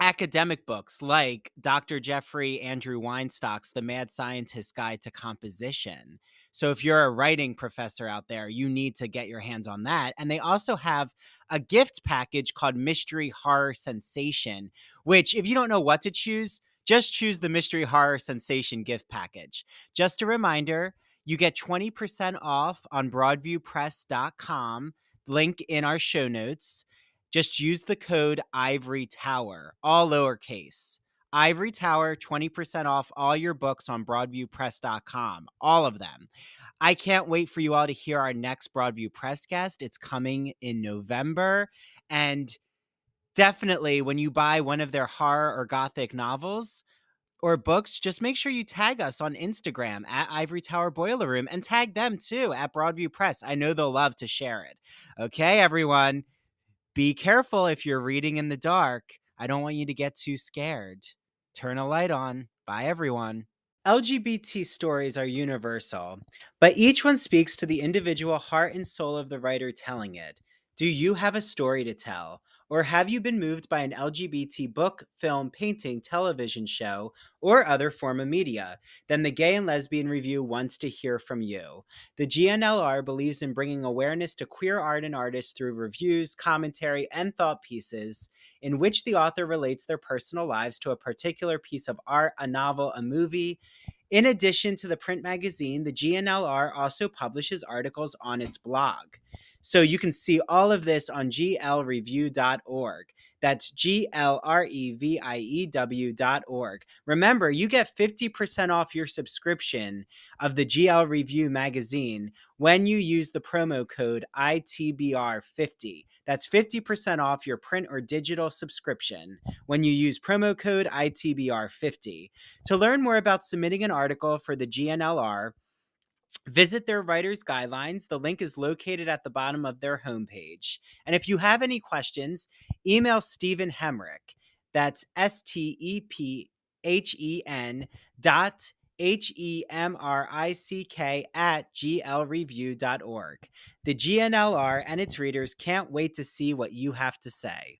academic books like Dr. Jeffrey Andrew Weinstock's The Mad Scientist's Guide to Composition. So if you're a writing professor out there, you need to get your hands on that. And they also have a gift package called Mystery Horror Sensation, which if you don't know what to choose, just choose the Mystery Horror Sensation gift package. Just a reminder, you get 20% off on broadviewpress.com, link in our show notes. Just use the code Ivory Tower, all lowercase. Ivory Tower, 20% off all your books on broadviewpress.com, all of them. I can't wait for you all to hear our next Broadview Press guest. It's coming in November. And definitely when you buy one of their horror or gothic novels or books, just make sure you tag us on Instagram at Ivory Tower Boiler Room and tag them too at Broadview Press. I know they'll love to share it. Okay, everyone. Be careful if you're reading in the dark. I don't want you to get too scared. Turn a light on. Bye, everyone. LGBT stories are universal, but each one speaks to the individual heart and soul of the writer telling it. Do you have a story to tell? Or have you been moved by an LGBT book, film, painting, television show, or other form of media? Then the Gay and Lesbian Review wants to hear from you. The GNLR believes in bringing awareness to queer art and artists through reviews, commentary, and thought pieces in which the author relates their personal lives to a particular piece of art, a novel, a movie. In addition to the print magazine, the GNLR also publishes articles on its blog. So you can see all of this on glreview.org. That's glreview.org. Remember, you get 50% off your subscription of the GL Review magazine when you use the promo code ITBR50. That's 50% off your print or digital subscription when you use promo code ITBR50. To learn more about submitting an article for the GNLR, visit their writer's guidelines. The link is located at the bottom of their homepage. And if you have any questions, email Stephen Hemrick. That's STEPHEN dot HEMRICK at glreview.org. The GNLR and its readers can't wait to see what you have to say.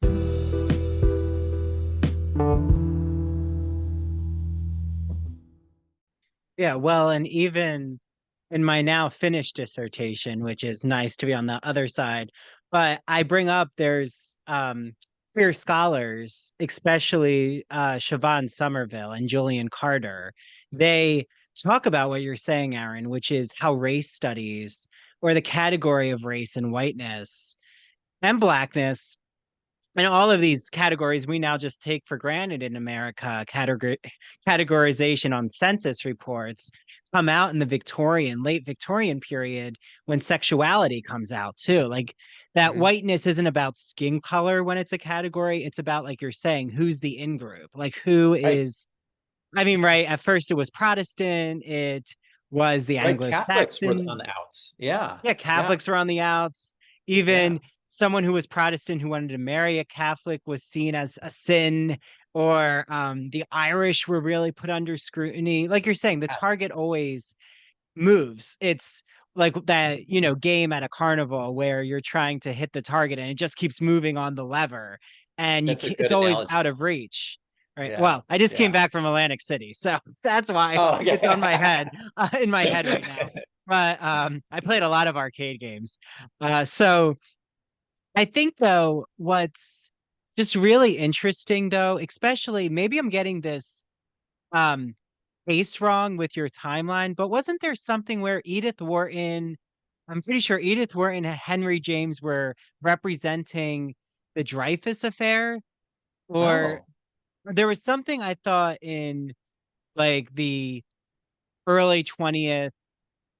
Yeah, well, and even in my now finished dissertation, which is nice to be on the other side, but I bring up there's queer scholars, especially Siobhan Somerville and Julian Carter. They talk about what you're saying, Aaron, which is how race studies or the category of race and whiteness and blackness and all of these categories we now just take for granted in America, categorization on census reports come out in the late Victorian period when sexuality comes out too. Like that Mhm. whiteness isn't about skin color when it's a category. It's about, like you're saying, who's the in group, like who Right, is, I mean, right. At first it was Protestant, it was the right. Catholics were Anglo-Saxon. on the outs. Yeah, Yeah, yeah, Catholics were on the outs. yeah. Even someone who was Protestant who wanted to marry a Catholic was seen as a sin, or the Irish were really put under scrutiny. Like you're saying, the target always moves. It's like that, game at a carnival where you're trying to hit the target and it just keeps moving on the lever and That's a it's good always analogy. out of reach. Right. Yeah, Well, I just came yeah. back from Atlantic City, so that's why Oh, it's on my yeah. head, in my head right now. But I played a lot of arcade games. So I think though, what's just really interesting though, especially maybe I'm getting this um pace wrong with your timeline, but wasn't there something where Edith Wharton, I'm pretty sure Edith Wharton and Henry James were representing the Dreyfus affair? Or Oh, there was something I thought in like the early 20th,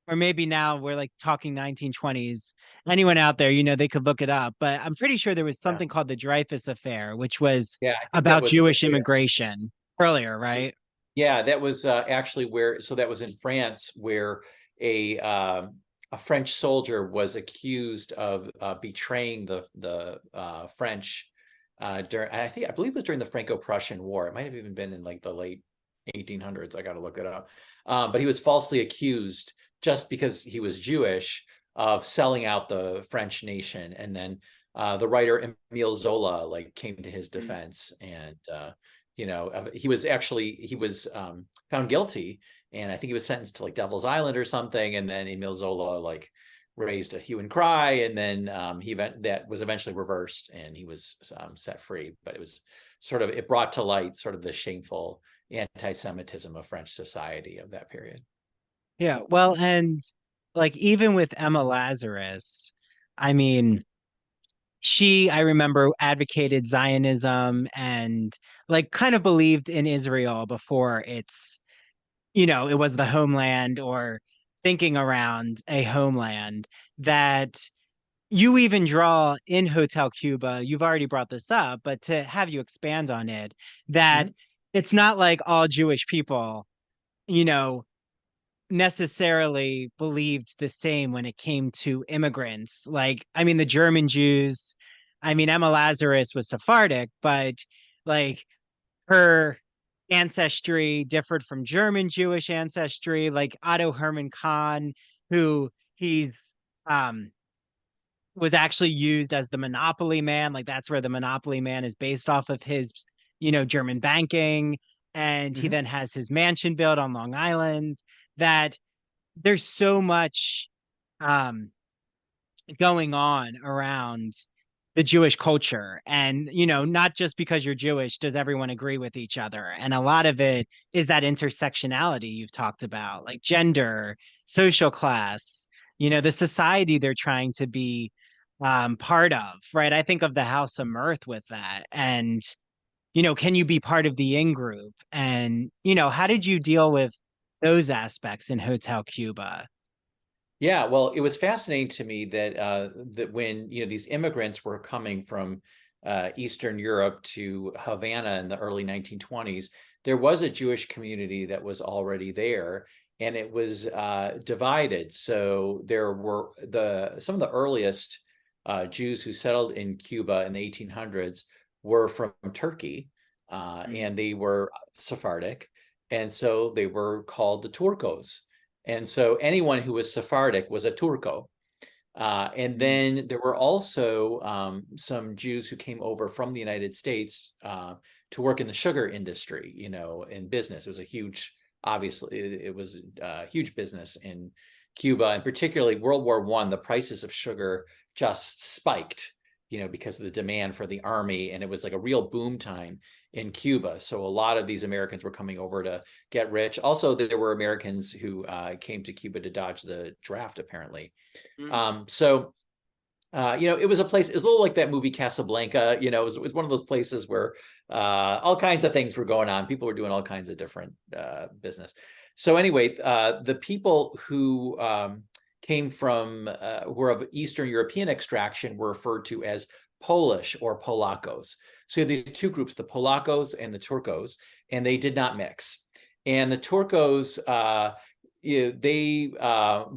or maybe now we're like talking 1920s. Anyone out there, they could look it up, but I'm pretty sure there was yeah. something called the Dreyfus affair, which was Yeah, I think that about was Jewish earlier. immigration earlier, right? Yeah, that was actually where, so that was in France where a uh, a French soldier was accused of betraying the French during, I believe it was during the Franco-Prussian War. It might have even been in like the late 1800s. I got to look it up. But he was falsely accused just because he was Jewish of selling out the French nation. And then the writer Emile Zola like came to his defense, and he was found guilty, and I think he was sentenced to like Devil's Island or something. And then Emile Zola like raised a hue and cry, and then that was eventually reversed, and he was set free. But it brought to light sort of the shameful anti-Semitism of French society of that period. Yeah, well, and like even with Emma Lazarus, I mean, I remember, advocated Zionism and like kind of believed in Israel before it was the homeland, or thinking around a homeland. That you even draw in Hotel Cuba, you've already brought this up, but to have you expand on it, that Mhm. it's not like all Jewish people, you know, necessarily believed the same when it came to immigrants. Like, I mean, the German Jews, I mean, Emma Lazarus was Sephardic, but like her ancestry differed from German Jewish ancestry. Like Otto Hermann Kahn, who he's um was actually used as the Monopoly Man. Like that's where the Monopoly Man is based off of his, German banking. And he Mhm. then has his mansion built on Long Island. That there's so much um going on around the Jewish culture. And, not just because you're Jewish does everyone agree with each other. And a lot of it is that intersectionality you've talked about, like gender, social class, the society they're trying to be part of, right? I think of the House of Mirth with that. And, can you be part of the in group? And, how did you deal with those aspects in Hotel Cuba? Yeah, well, it was fascinating to me that when these immigrants were coming from Eastern Europe to Havana in the early 1920s, there was a Jewish community that was already there, and it was divided. So there were some of the earliest Jews who settled in Cuba in the 1800s were from Turkey, Mm, and they were Sephardic, and so they were called the Turcos. And so anyone who was Sephardic was a Turco. And mm, then there were also some Jews who came over from the United States to work in the sugar industry, in business. It was a huge, obviously, it was a huge business in Cuba, and particularly World War I. The prices of sugar just spiked, because of the demand for the army, and it was like a real boom time in Cuba. So a lot of these Americans were coming over to get rich. Also, there were Americans who came to Cuba to dodge the draft, apparently. mm. So it was a place, it's a little like that movie Casablanca, it was one of those places where all kinds of things were going on. People were doing all kinds of different business. So anyway, the people who came from, who were of Eastern European extraction were referred to as Polish or Polacos. So you have these two groups, the Polacos and the Turcos, and they did not mix. And the Turcos, they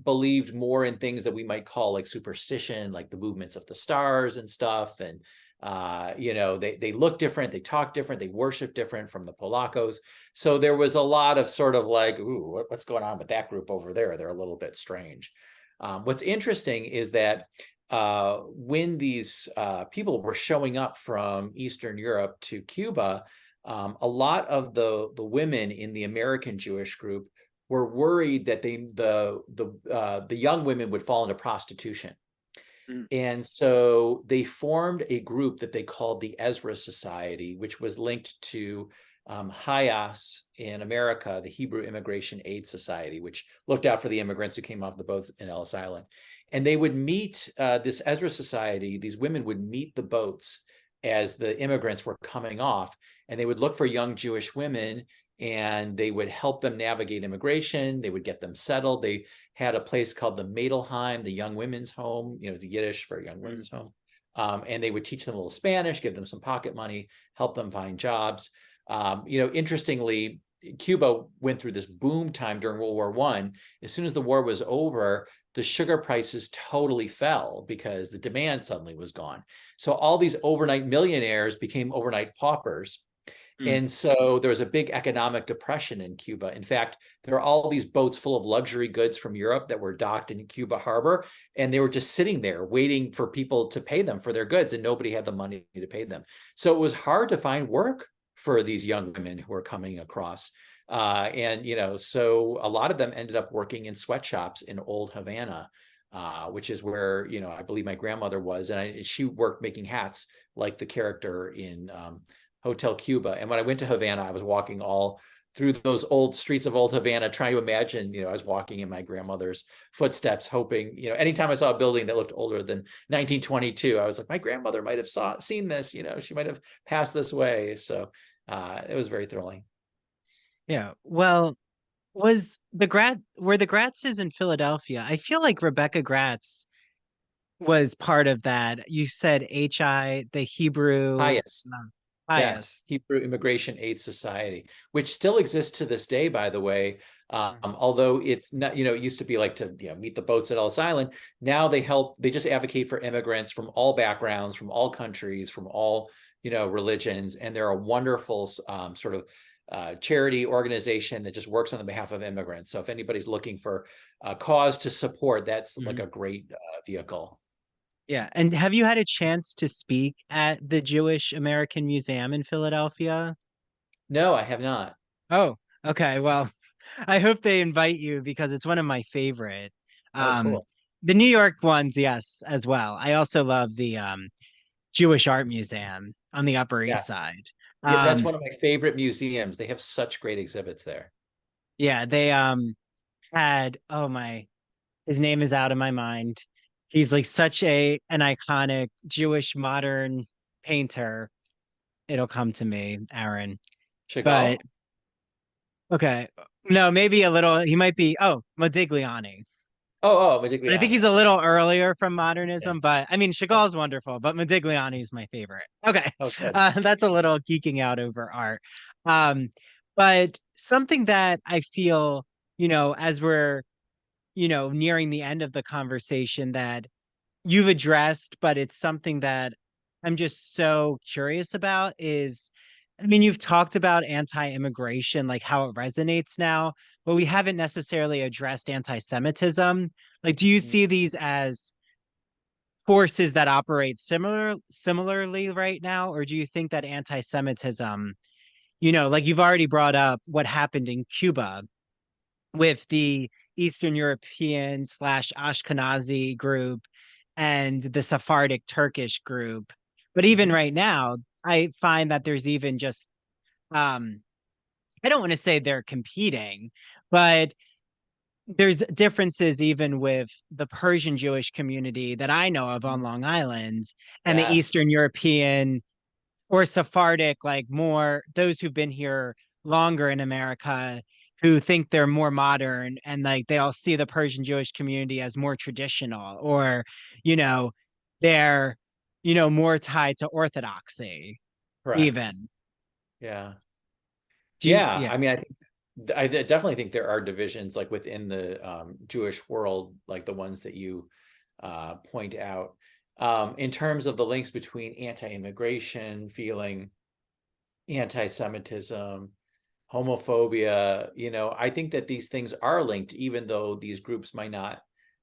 believed more in things that we might call like superstition, like the movements of the stars and stuff. And they look different, they talk different, they worship different from the Polacos. So there was a lot of sort of like, ooh, what's going on with that group over there? They're a little bit strange. What's interesting is that when these people were showing up from Eastern Europe to Cuba, a lot of the women in the American Jewish group were worried that the young women would fall into prostitution. Mm, And so they formed a group that they called the Ezra Society, which was linked to HIAS in America, the Hebrew Immigration Aid Society, which looked out for the immigrants who came off the boats in Ellis Island. And they would meet this Ezra Society, these women would meet the boats as the immigrants were coming off, and they would look for young Jewish women and they would help them navigate immigration. They would get them settled. They had a place called the Mädelheim, the young women's home, it's Yiddish for young mm, women's home. And they would teach them a little Spanish, give them some pocket money, help them find jobs. Interestingly, Cuba went through this boom time during World War I. As soon as the war was over, the sugar prices totally fell because the demand suddenly was gone. So all these overnight millionaires became overnight paupers. mm. And so there was a big economic depression in Cuba. In fact, there are all these boats full of luxury goods from Europe that were docked in Cuba harbor, and they were just sitting there waiting for people to pay them for their goods, and nobody had the money to pay them. So it was hard to find work for these young women who were coming across. So a lot of them ended up working in sweatshops in old Havana, which is where, I believe my grandmother was, and she worked making hats like the character in Hotel Cuba. And when I went to Havana, I was walking all through those old streets of old Havana, trying to imagine, I was walking in my grandmother's footsteps, hoping, anytime I saw a building that looked older than 1922, I was like, my grandmother might have seen this, she might have passed this way. So it was very thrilling. Yeah. Well, were the Gratzes in Philadelphia? I feel like Rebecca Gratz was part of that. You said HI, the Hebrew Highest. Yes, bias. Hebrew Immigration Aid Society, which still exists to this day, by the way. Mm, Although it's not, it used to be like to meet the boats at Ellis Island. Now they just advocate for immigrants from all backgrounds, from all countries, from all religions, and they're a wonderful sort of charity organization that just works on the behalf of immigrants. So if anybody's looking for a cause to support, that's like mhm. a great vehicle. Yeah. And have you had a chance to speak at the Jewish American Museum in Philadelphia? No, I have not. Oh, okay. Well, I hope they invite you because it's one of my favorite. Oh, Um, cool. the New York ones, yes, as well. I also love the Jewish Art Museum on the Upper East Yes. Side. Yeah, that's Um, one of my favorite museums. They have such great exhibits there. yeah, they had, oh my, his name is out of my mind. He's like such an iconic Jewish modern painter. It'll come to me, Aaron. But Chagall? okay. No, maybe a little. He might be. Oh, Modigliani. Oh, But I think Modigliani. he's a Okay. little earlier from Yeah. modernism. But I mean, Yeah. Chagall's wonderful, but Modigliani is my favorite. Okay. Oh, good. That's a little geeking out over art. Um, but something that I feel, as we're, nearing the end of the conversation that you've addressed, but it's something that I'm just so curious about is, I mean, you've talked about anti-immigration, like how it resonates now, but we haven't necessarily addressed anti-Semitism. Like, do you Mhm. see these as forces that operate similarly right now, or do you think that anti-Semitism, like you've already brought up what happened in Cuba with the Eastern European slash Ashkenazi group and the Sephardic Turkish group. But even Mhm. right now, I find that there's even just, um, I don't want to say they're competing, but there's differences even with the Persian Jewish community that I know of on Mhm. Long Island and the Yes. Eastern European or Sephardic, like more those who've been here longer in America who think they're more modern and like they all see the Persian Jewish community as more traditional or, you know, they're, more tied to orthodoxy, Correct. even. Yeah. Yeah. Yeah. I mean, I definitely think there are divisions like within the Jewish world, like the ones that you point out, in terms of the links between anti-immigration feeling, anti-Semitism, homophobia. I think that these things are linked, even though these groups might not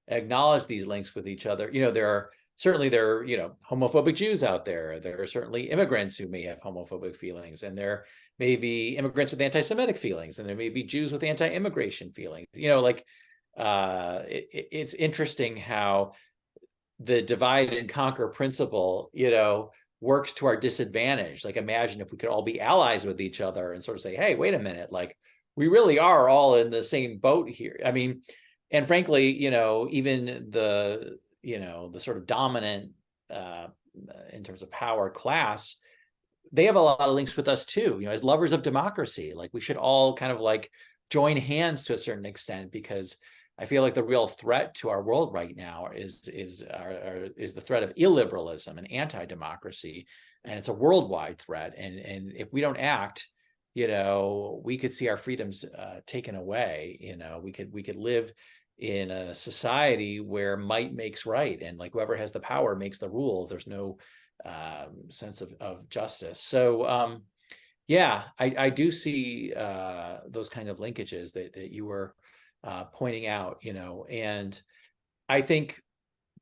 acknowledge these links with each other. There are homophobic Jews out there. There are certainly immigrants who may have homophobic feelings, and there may be immigrants with anti-Semitic feelings, and there may be Jews with anti-immigration feelings. It's interesting how the divide and conquer principle, works to our disadvantage. Like, imagine if we could all be allies with each other and sort of say, hey, wait a minute, like, we really are all in the same boat here. I mean, and frankly, even the sort of dominant, uh, in terms of power class, they have a lot of links with us too, as lovers of democracy. Like, we should all kind of like join hands to a certain extent, because I feel like the real threat to our world right now is the threat of illiberalism and anti-democracy, and it's a worldwide threat. And if we don't act, we could see our freedoms taken away. We could live in a society where might makes right, and like whoever has the power makes the rules. There's no sense of justice. So yeah, I do see those kind of linkages that you were pointing out, and I think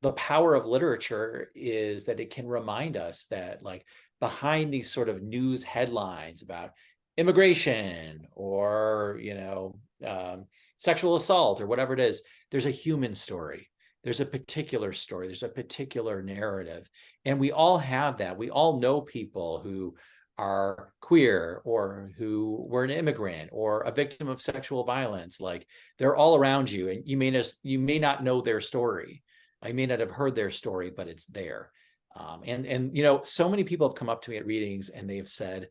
the power of literature is that it can remind us that, like, behind these sort of news headlines about immigration or sexual assault or whatever it is, there's a human story. There's a particular story. There's a particular narrative, and we all have that. We all know people who are queer or who were an immigrant or a victim of sexual violence. Like, they're all around you, and you may not know their story. I may not have heard their story, but it's there. And so many people have come up to me at readings and they've said,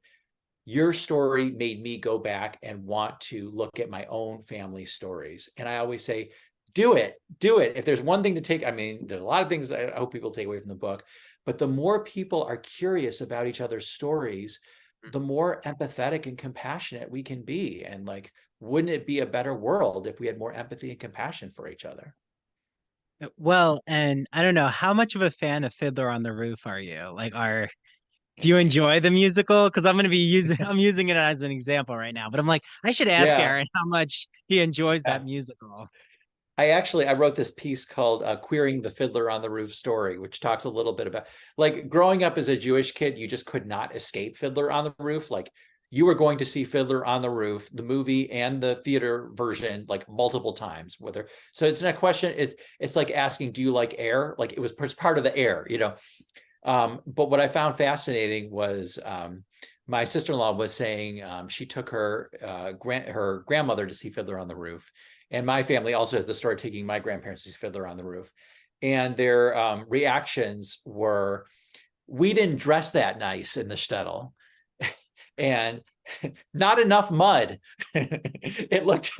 your story made me go back and want to look at my own family stories. And I always say, do it, do it. If there's one thing to take, I mean, there's a lot of things I hope people take away from the book, but the more people are curious about each other's stories, the more empathetic and compassionate we can be. And like, wouldn't it be a better world if we had more empathy and compassion for each other? Well, and I don't know, how much of a fan of Fiddler on the Roof are you? Do you enjoy the musical? Because I'm using it as an example right now, but I'm like, I should ask Yeah. Aaron how much he enjoys that Yeah. musical. I wrote this piece called "Queering the Fiddler on the Roof" story, which talks a little bit about, like, growing up as a Jewish kid, you just could not escape Fiddler on the Roof. Like, you were going to see Fiddler on the Roof, the movie and the theater version, like multiple times. So it's not a question. It's like asking, do you like Air? Like, it's part of the Air. But what I found fascinating was, my sister-in-law was saying, she took her grandmother to see Fiddler on the Roof, and my family also has the story of taking my grandparents to see Fiddler on the Roof. and their reactions were, we didn't dress that nice in the shtetl, and not enough mud. It looked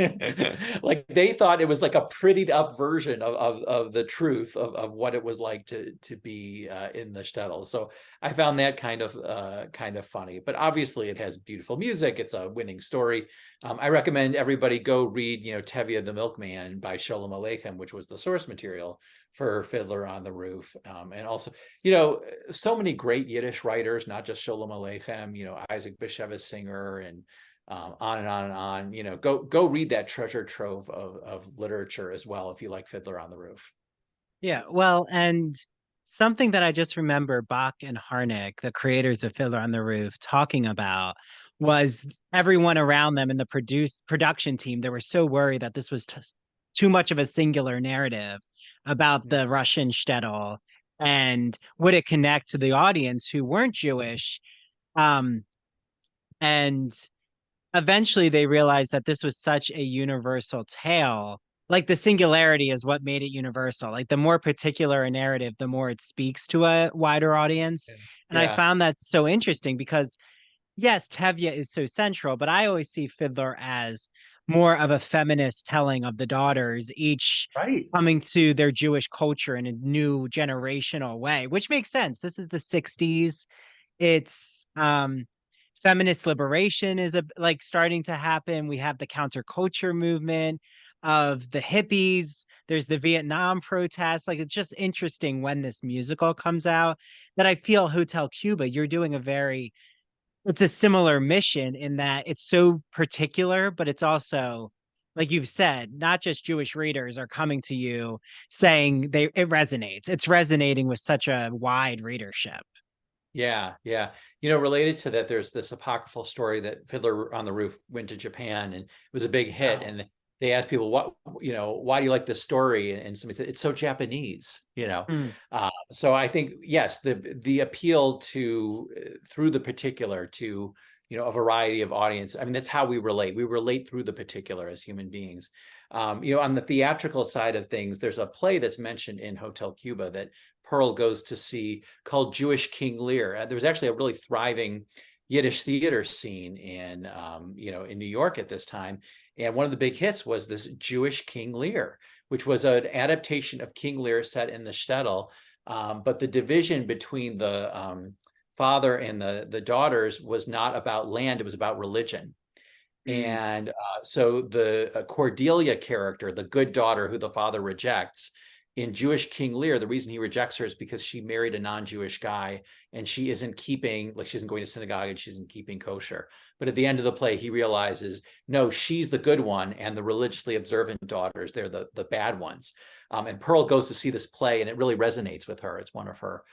like they thought it was like a prettied up version of the truth of what it was like to be in the shtetl. So I found that kind of funny. But obviously, it has beautiful music. It's a winning story. I recommend everybody go read, Tevye the Milkman by Sholem Aleichem, which was the source material for Fiddler on the Roof. And also, so many great Yiddish writers, not just Sholem Aleichem, Isaac Bashevis Singer, and on and on and on. Go read that treasure trove of literature as well if you like Fiddler on the Roof. Yeah, well, and something that I just remember Bach and Harnick, the creators of Fiddler on the Roof, talking about was everyone around them in the production team. They were so worried that this was too much of a singular narrative about the Russian shtetl, and would it connect to the audience who weren't Jewish? Um, and eventually they realized that this was such a universal tale. Like the singularity is what made it universal. Like the more particular a narrative, the more it speaks to a wider audience. And I Yeah, found that so interesting because, yes, Tevye is so central, but I always see Fiddler as more of a feminist telling of the daughters, each right. coming to their Jewish culture in a new generational way, which makes sense. This is the 60s. It's feminist liberation is like starting to happen. We have the counterculture movement of the hippies. There's the Vietnam protests. Like it's just interesting when this musical comes out that I feel Hotel Cuba, you're doing it's a similar mission in that it's so particular, but it's also, like you've said, not just Jewish readers are coming to you saying it resonates. It's resonating with such a wide readership. Yeah, yeah. Related to that, there's this apocryphal story that Fiddler on the Roof went to Japan and it was a big hit. Wow. And they asked people, why do you like this story? And somebody said, it's so Japanese. Mm. So I think, yes, the appeal to through the particular to, a variety of audience. I mean, that's how we relate. We relate through the particular as human beings. On the theatrical side of things, there's a play that's mentioned in Hotel Cuba that Pearl goes to see called Jewish King Lear. There was actually a really thriving Yiddish theater scene in New York at this time. And one of the big hits was this Jewish King Lear, which was an adaptation of King Lear set in the shtetl. But the division between the father and the daughters was not about land, it was about religion. Mm. And so the Cordelia character, the good daughter who the father rejects, in Jewish King Lear, the reason he rejects her is because she married a non-Jewish guy and she isn't going to synagogue and she isn't keeping kosher. But at the end of the play, he realizes, no, she's the good one and the religiously observant daughters, they're the bad ones. And Pearl goes to see this play and it really resonates with her. It's one of her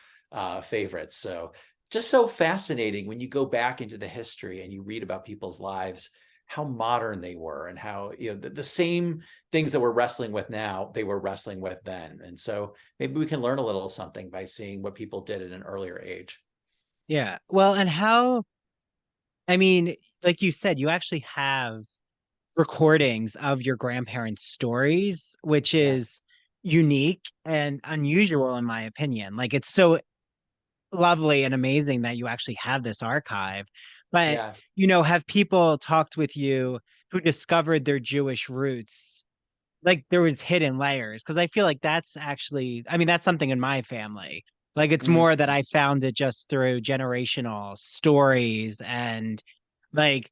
favorites. So just so fascinating when you go back into the history and you read about people's lives, how modern they were and how the same things that we're wrestling with now they were wrestling with then. And so maybe we can learn a little something by seeing what people did at an earlier age. Yeah. Well, and how, I mean, like you said, you actually have recordings of your grandparents' stories, which Yeah. is unique and unusual in my opinion. Like it's so lovely and amazing that you actually have this archive. But, Yes. have people talked with you who discovered their Jewish roots? Like there was hidden layers because I feel like that's actually, I mean, that's something in my family. Like it's Mm, more that I found it just through generational stories and like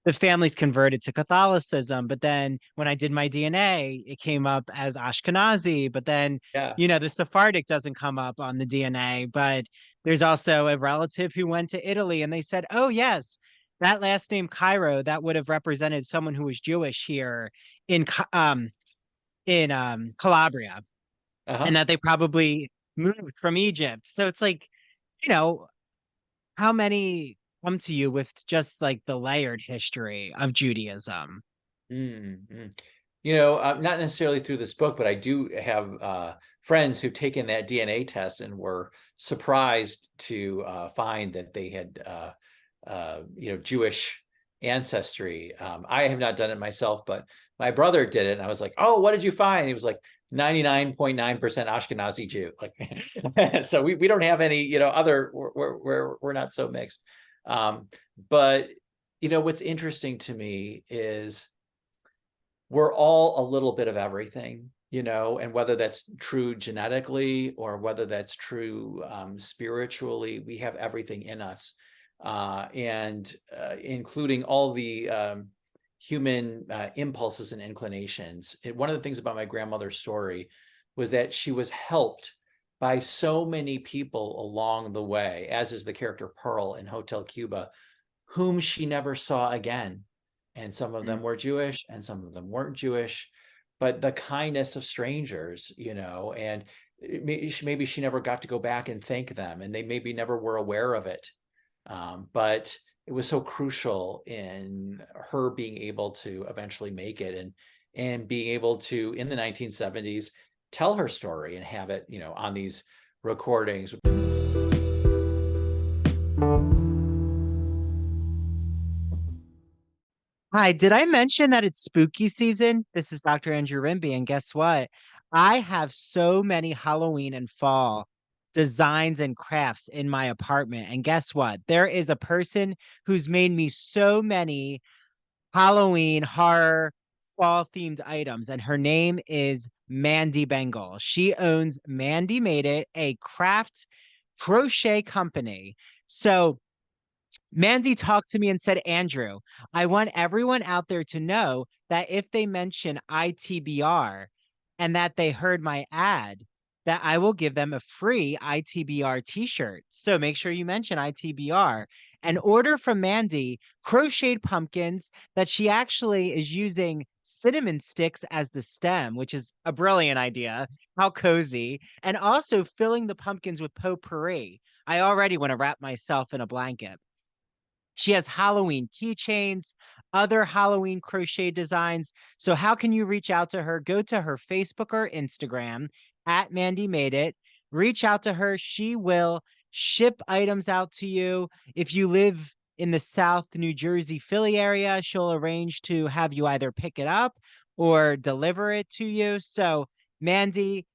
the family's converted to Catholicism, but then when I did my DNA, it came up as Ashkenazi, but then, yeah. the Sephardic doesn't come up on the DNA, but there's also a relative who went to Italy and they said, oh, yes, that last name Cairo, that would have represented someone who was Jewish here in Calabria, and Uh-huh. that they probably moved from Egypt. So it's like, you know, how many come to you with just like the layered history of Judaism? Mm-hmm. Not necessarily through this book, but I do have friends who've taken that DNA test and were surprised to find that they had, Jewish ancestry. I have not done it myself, but my brother did it, and I was like, "Oh, what did you find?" He was like, 99.9% Ashkenazi Jew. Like, so we don't have any, other, we're not so mixed. But, what's interesting to me is we're all a little bit of everything, and whether that's true genetically or whether that's true spiritually, we have everything in us, and including all the human impulses and inclinations. One of the things about my grandmother's story was that she was helped by so many people along the way, as is the character Pearl in Hotel Cuba, whom she never saw again. And some of them were Jewish and some of them weren't Jewish, but the kindness of strangers, and maybe she never got to go back and thank them, and they maybe never were aware of it. But it was so crucial in her being able to eventually make it, and being able to, in the 1970s, tell her story and have it, on these recordings. Hi, did I mention that it's spooky season? This is Dr. Andrew Rimby, and guess what? I have so many Halloween and fall designs and crafts in my apartment. And guess what? There is a person who's made me so many Halloween horror fall themed items, and her name is Mandy Bengal. She owns Mandy Made It, a craft crochet company. So Mandy talked to me and said, Andrew, I want everyone out there to know that if they mention ITBR and that they heard my ad, that I will give them a free ITBR t-shirt. So make sure you mention ITBR and order from Mandy crocheted pumpkins that she actually is using cinnamon sticks as the stem, which is a brilliant idea. How cozy. And also filling the pumpkins with potpourri. I already want to wrap myself in a blanket. She has Halloween keychains, other Halloween crochet designs. So how can you reach out to her? Go to her Facebook or Instagram at Mandy Made It. Reach out to her. She will ship items out to you. If you live in the South New Jersey, Philly area, she'll arrange to have you either pick it up or deliver it to you. So Mandy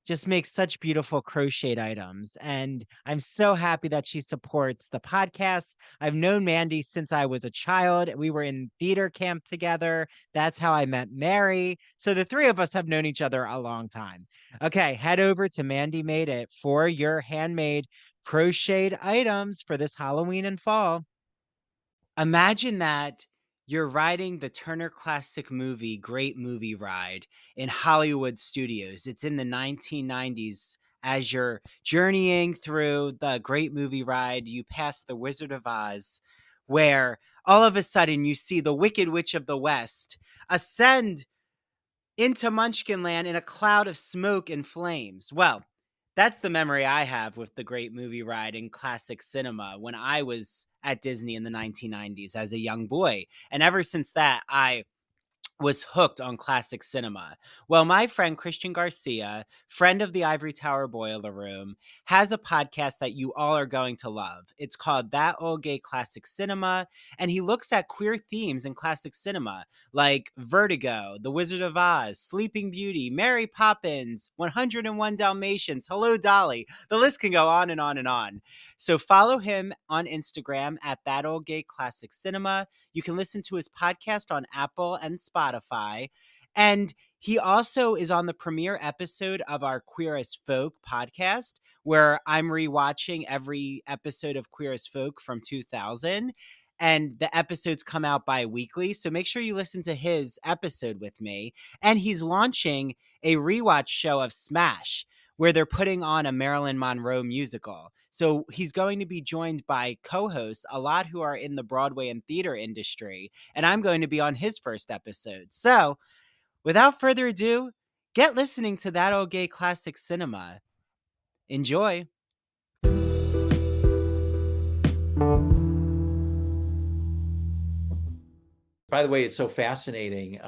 just makes such beautiful crocheted items. And I'm so happy that she supports the podcast. I've known Mandy since I was a child. We were in theater camp together. That's how I met Mary. So the three of us have known each other a long time. Okay, head over to Mandy Made It for your handmade crocheted items for this Halloween and fall. Imagine that you're riding the Turner Classic Movie Great Movie Ride in Hollywood studios. It's in the 1990s. As you're journeying through the Great Movie Ride, you pass the Wizard of Oz, where all of a sudden you see the Wicked Witch of the West ascend into Munchkinland in a cloud of smoke and flames. Well, that's the memory I have with the Great Movie Ride in classic cinema when I was at Disney in the 1990s as a young boy. And ever since that, I was hooked on classic cinema. Well, my friend Christian Garcia, friend of the Ivory Tower Boiler Room, has a podcast that you all are going to love. It's called That Old Gay Classic Cinema, and he looks at queer themes in classic cinema like Vertigo, The Wizard of Oz, Sleeping Beauty, Mary Poppins, 101 Dalmatians, Hello Dolly. The list can go on and on and on. So follow him on Instagram at That Old Gay Classic Cinema. You can listen to his podcast on Apple and Spotify. And he also is on the premiere episode of our Queer as Folk podcast, where I'm rewatching every episode of Queer as Folk from 2000. And the episodes come out bi-weekly. So make sure you listen to his episode with me. And he's launching a rewatch show of Smash, where they're putting on a Marilyn Monroe musical. So he's going to be joined by co-hosts, a lot who are in the Broadway and theater industry, and I'm going to be on his first episode. So without further ado, get listening to That Old Gay Classic Cinema. Enjoy. By the way, it's so fascinating.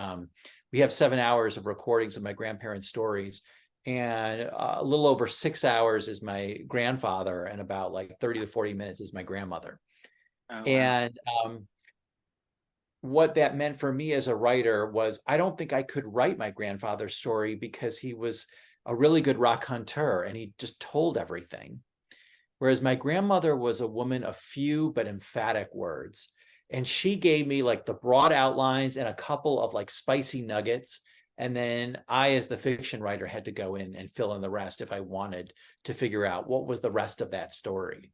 We have 7 hours of recordings of my grandparents' stories, and a little over 6 hours is my grandfather, and about like 30 to 40 minutes is my grandmother. Oh, wow. And what that meant for me as a writer was I don't think I could write my grandfather's story because he was a really good raconteur and he just told everything. Whereas my grandmother was a woman of few but emphatic words. And she gave me like the broad outlines and a couple of like spicy nuggets. And then I, as the fiction writer, had to go in and fill in the rest if I wanted to figure out what was the rest of that story.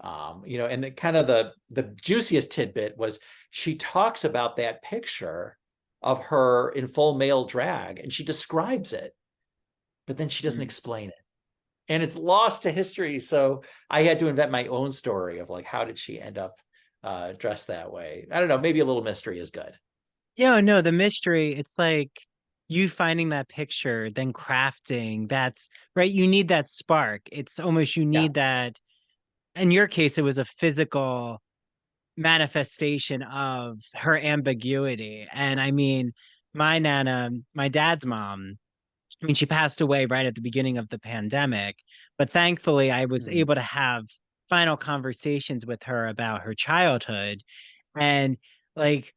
And the kind of the juiciest tidbit was she talks about that picture of her in full male drag and she describes it, but then she doesn't Mm. explain it. And it's lost to history. So I had to invent my own story of like, how did she end up dressed that way? I don't know. Maybe a little mystery is good. Yeah, no, the mystery, it's like you finding that picture, then crafting. That's right. You need that spark. It's almost you Yeah. need that. In your case, it was a physical manifestation of her ambiguity. And I mean, my nana, my dad's mom, I mean, she passed away right at the beginning of the pandemic, but thankfully I was Mm, able to have final conversations with her about her childhood. And like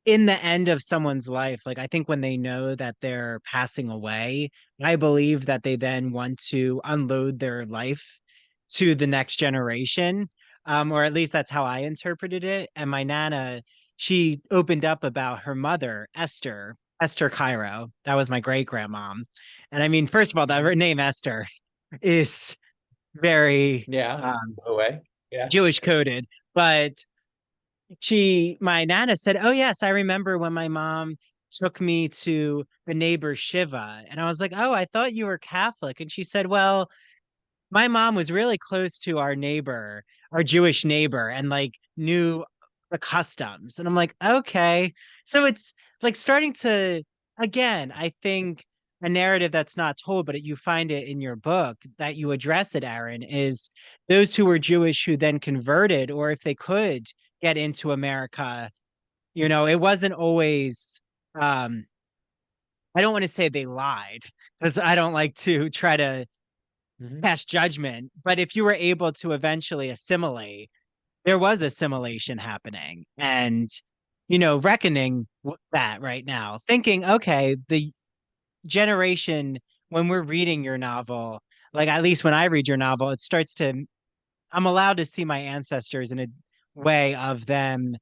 in the end of someone's life, like I think when they know that they're passing away, I believe that they then want to unload their life to the next generation. Or at least that's how I interpreted it. And my nana, she opened up about her mother, Esther Cairo. That was my great grandmom. And I mean, first of all, that her mhm. name Esther is very Yeah. Away. Yeah. Jewish coded, but my nana said, "Oh yes, I remember when my mom took me to the neighbor's shiva." And I was like, "Oh, I thought you were Catholic." And she said, "Well, my mom was really close to our neighbor, our Jewish neighbor, and like knew the customs." And I'm like, "Okay." So it's like starting to, again, I think a narrative that's not told, but you find it in your book that you address it, Aaron, is those who were Jewish who then converted, or if they could get into America, it wasn't always, um, I don't want to say they lied because I don't like to try to Mhm. pass judgment, but if you were able to eventually assimilate, there was assimilation happening. And, reckoning that right now, thinking, okay, the generation, when we're reading your novel, like at least when I read your novel, it starts to, I'm allowed to see my ancestors in a way of them,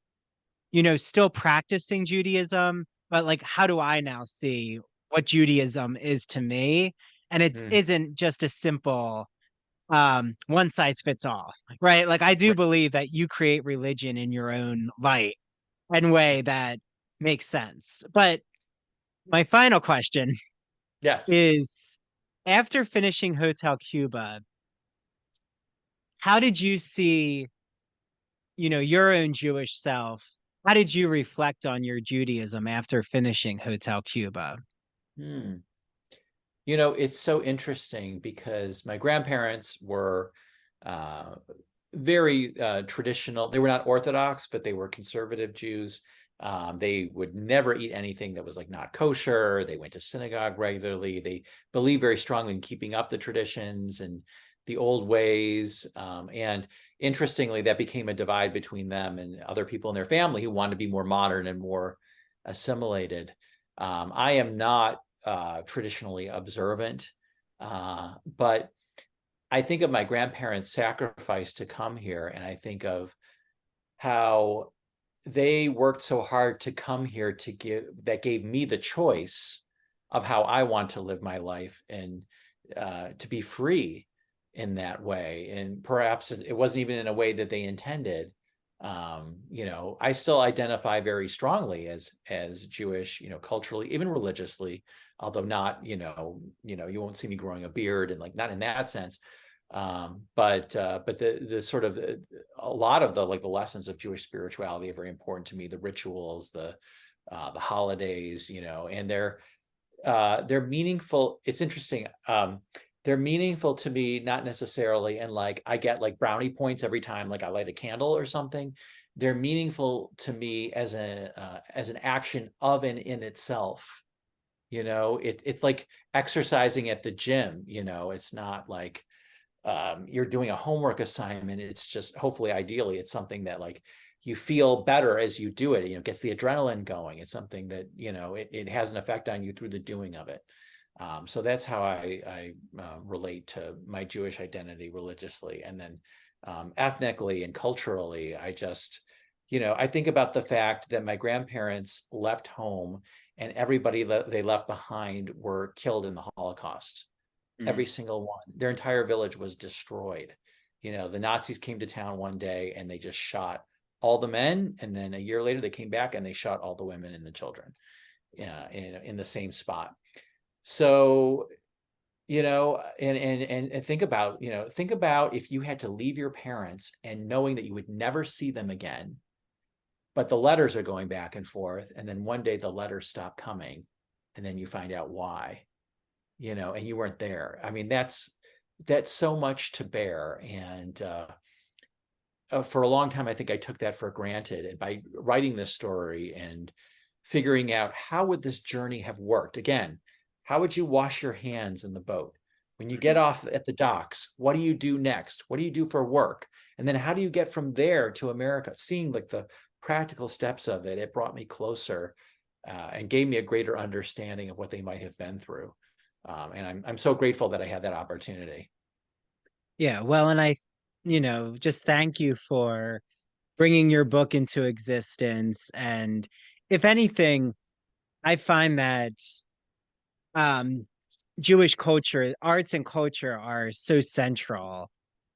still practicing Judaism, but like, how do I now see what Judaism is to me? And it Mm, isn't just a simple one size fits all, right? Like I do right. believe that you create religion in your own light and way that makes sense. But my final question Yes. is, after finishing Hotel Cuba, how did you see, your own Jewish self? How did you reflect on your Judaism after finishing Hotel Cuba? Hmm. It's so interesting because my grandparents were uh, very traditional. They were not Orthodox, but they were conservative Jews. They would never eat anything that was like not kosher. They went to synagogue regularly. They believed very strongly in keeping up the traditions and the old ways. And interestingly, that became a divide between them and other people in their family who wanted to be more modern and more assimilated. I am not traditionally observant, but I think of my grandparents' sacrifice to come here, and I think of how they worked so hard to come here that gave me the choice of how I want to live my life and to be free in that way. And perhaps it wasn't even in a way that they intended. I still identify very strongly as Jewish, culturally, even religiously, although not, you won't see me growing a beard and like not in that sense. But the sort of a lot of the like the lessons of Jewish spirituality are very important to me. The rituals, the holidays, and they're meaningful. It's interesting. They're meaningful to me, not necessarily, and like I get like brownie points every time like I light a candle or something. They're meaningful to me as an action of and in itself. It's like exercising at the gym. It's not like you're doing a homework assignment, it's just, hopefully, ideally, it's something that like you feel better as you do it. It gets the adrenaline going. It's something that, it has an effect on you through the doing of it. So that's how I relate to my Jewish identity religiously. And then ethnically and culturally, I think about the fact that my grandparents left home and everybody that they left behind were killed in the Holocaust. Mm. Every single one. Their entire village was destroyed. The Nazis came to town one day and they just shot all the men. And then a year later, they came back and they shot all the women and the children, in the same spot. So, and think about if you had to leave your parents and knowing that you would never see them again, but the letters are going back and forth, and then one day the letters stop coming, and then you find out why, and you weren't there. I mean, that's so much to bear. And for a long time, I think I took that for granted. And by writing this story and figuring out how would this journey have worked, again, how would you wash your hands in the boat? When you get off at the docks, what do you do next? What do you do for work? And then how do you get from there to America? Seeing like the practical steps of it, it brought me closer and gave me a greater understanding of what they might have been through. And I'm so grateful that I had that opportunity. Yeah, well, and I, just thank you for bringing your book into existence. And if anything, I find that um, Jewish culture, arts and culture are so central.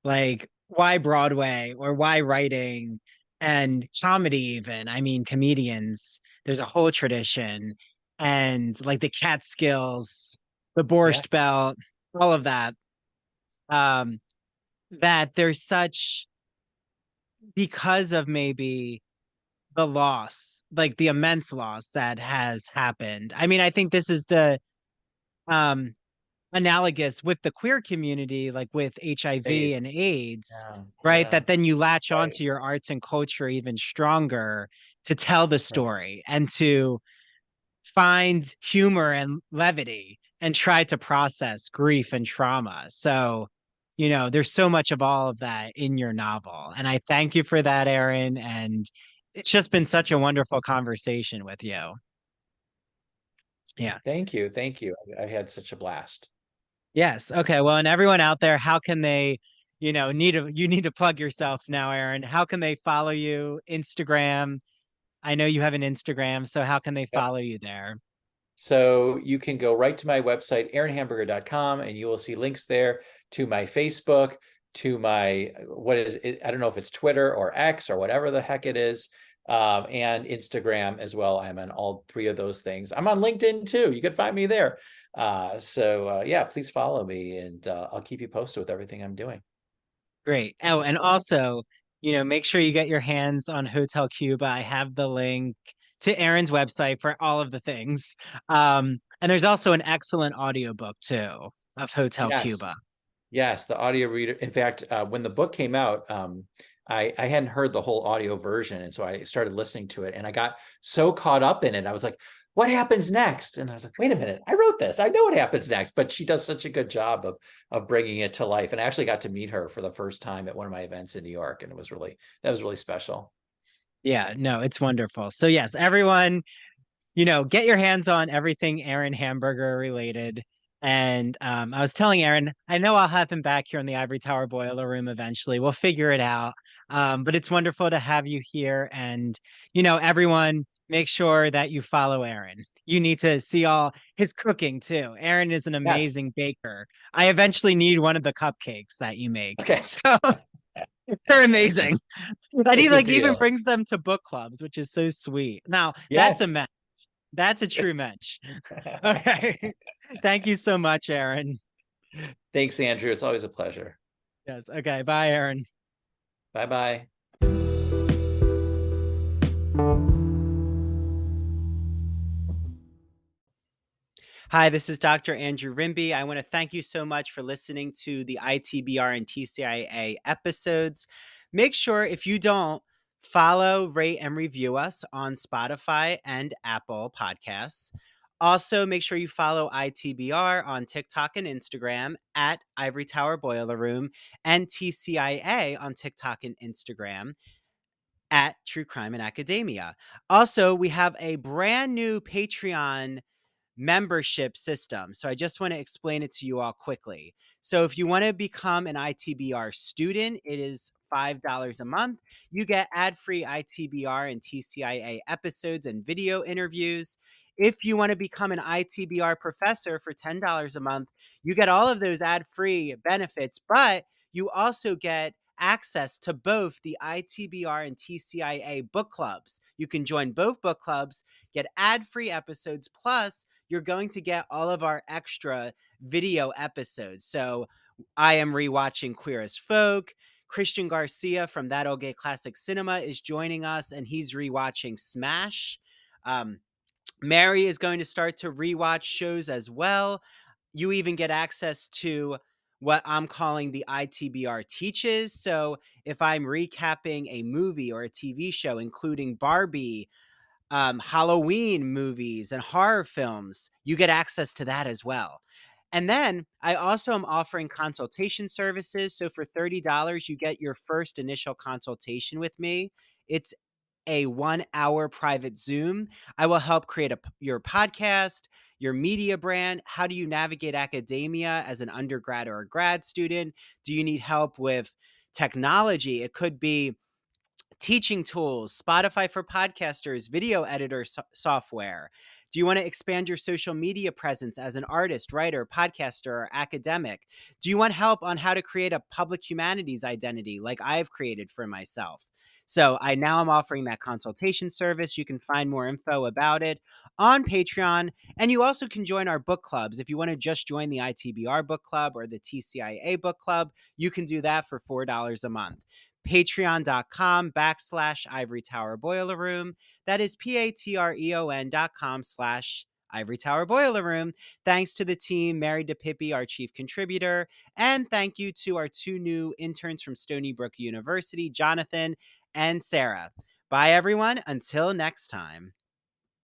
Like, why Broadway or why writing and comedy, even? I mean, comedians, there's a whole tradition. And like the Catskills, the Yeah. Borscht Belt, all of that. Um, that there's such, because of maybe the loss, like the immense loss that has happened. I mean, I think this is the um analogous with the queer community, like with HIV AIDS. and AIDS, Yeah. right? Yeah. That then you latch Right. onto your arts and culture even stronger to tell the Right. story and to find humor and levity and try to process grief and trauma. So, there's so much of all of that in your novel. And I thank you for that, Aaron. And it's just been such a wonderful conversation with you. Yeah. Thank you. Thank you. I had such a blast. Yes. Okay. Well, and everyone out there, how can they, you need to plug yourself now, Aaron. How can they follow you? Instagram. I know you have an Instagram, so how can they Yep. follow you there? So you can go right to my website, aaronhamburger.com, and you will see links there to my Facebook, to my, what is it? I don't know if it's Twitter or X or whatever the heck it is, and Instagram as well. I'm on all three of those things. I'm on LinkedIn too. You can find me there. Yeah, please follow me, and I'll keep you posted with everything I'm doing. Great. Oh, and also, make sure you get your hands on Hotel Cuba. I have the link to Aaron's website for all of the things. And there's also an excellent audiobook too of Hotel Yes. Cuba. Yes, the audio reader. In fact, when the book came out, I hadn't heard the whole audio version, and so I started listening to it, and I got so caught up in it. I was like, "What happens next?" And I was like, "Wait a minute, I wrote this. I know what happens next." But she does such a good job of bringing it to life. And I actually got to meet her for the first time at one of my events in New York, and that was really special. Yeah, no, it's wonderful. So yes, everyone, get your hands on everything Aaron Hamburger related. And I was telling Aaron, I know I'll have him back here in the Ivory Tower Boiler Room eventually. We'll figure it out. But it's wonderful to have you here. And, everyone, make sure that you follow Aaron. You need to see all his cooking too. Aaron is an Yes. amazing baker. I eventually need one of the cupcakes that you make. Okay. So they're amazing. And he It's a like even deal. brings them to book clubs, which is so sweet. Now, that's a Yes. match. That's a true match. Okay. Thank you so much, Aaron. Thanks, Andrew. It's always a pleasure. Yes. Okay. Bye, Aaron. Bye bye. Hi, this is Dr. Andrew Rimby. I want to thank you so much for listening to the ITBR and TCIA episodes. Make sure, if you don't, follow, rate, and review us on Spotify and Apple Podcasts. Also, make sure you follow ITBR on TikTok and Instagram at Ivory Tower Boiler Room and TCIA on TikTok and Instagram at True Crime and Academia. Also, we have a brand new Patreon membership system. So I just want to explain it to you all quickly. So if you want to become an ITBR student, it is $5 a month. You get ad-free ITBR and TCIA episodes and video interviews. If you want to become an ITBR professor for $10 a month, you get all of those ad-free benefits, but you also get access to both the ITBR and TCIA book clubs. You can join both book clubs, get ad-free episodes, plus you're going to get all of our extra video episodes. So I am rewatching Queer as Folk. Christian Garcia from That Old Gay Classic Cinema is joining us, and he's rewatching Smash. Mary is going to start to rewatch shows as well. You even get access to what I'm calling the ITBR Teaches. So if I'm recapping a movie or a TV show, including Barbie, Halloween movies and horror films, you get access to that as well. And then I also am offering consultation services. So for $30, you get your first initial consultation with me. It's a 1 hour private Zoom. I will help create your podcast, your media brand. How do you navigate academia as an undergrad or a grad student? Do you need help with technology? It could be teaching tools, Spotify for podcasters, video editor software. Do you want to expand your social media presence as an artist, writer, podcaster, or academic? Do you want help on how to create a public humanities identity like I've created for myself? So I'm offering that consultation service. You can find more info about it on Patreon. And you also can join our book clubs. If you want to just join the ITBR book club or the TCIA book club, you can do that for $4 a month. Patreon.com/Ivory Tower Boiler Room. That is patreon.com/Ivory Tower Boiler Room. Thanks to the team, Mary DePippi, our chief contributor, and thank you to our 2 new interns from Stony Brook University, Jonathan and Sarah. Bye, everyone. Until next time.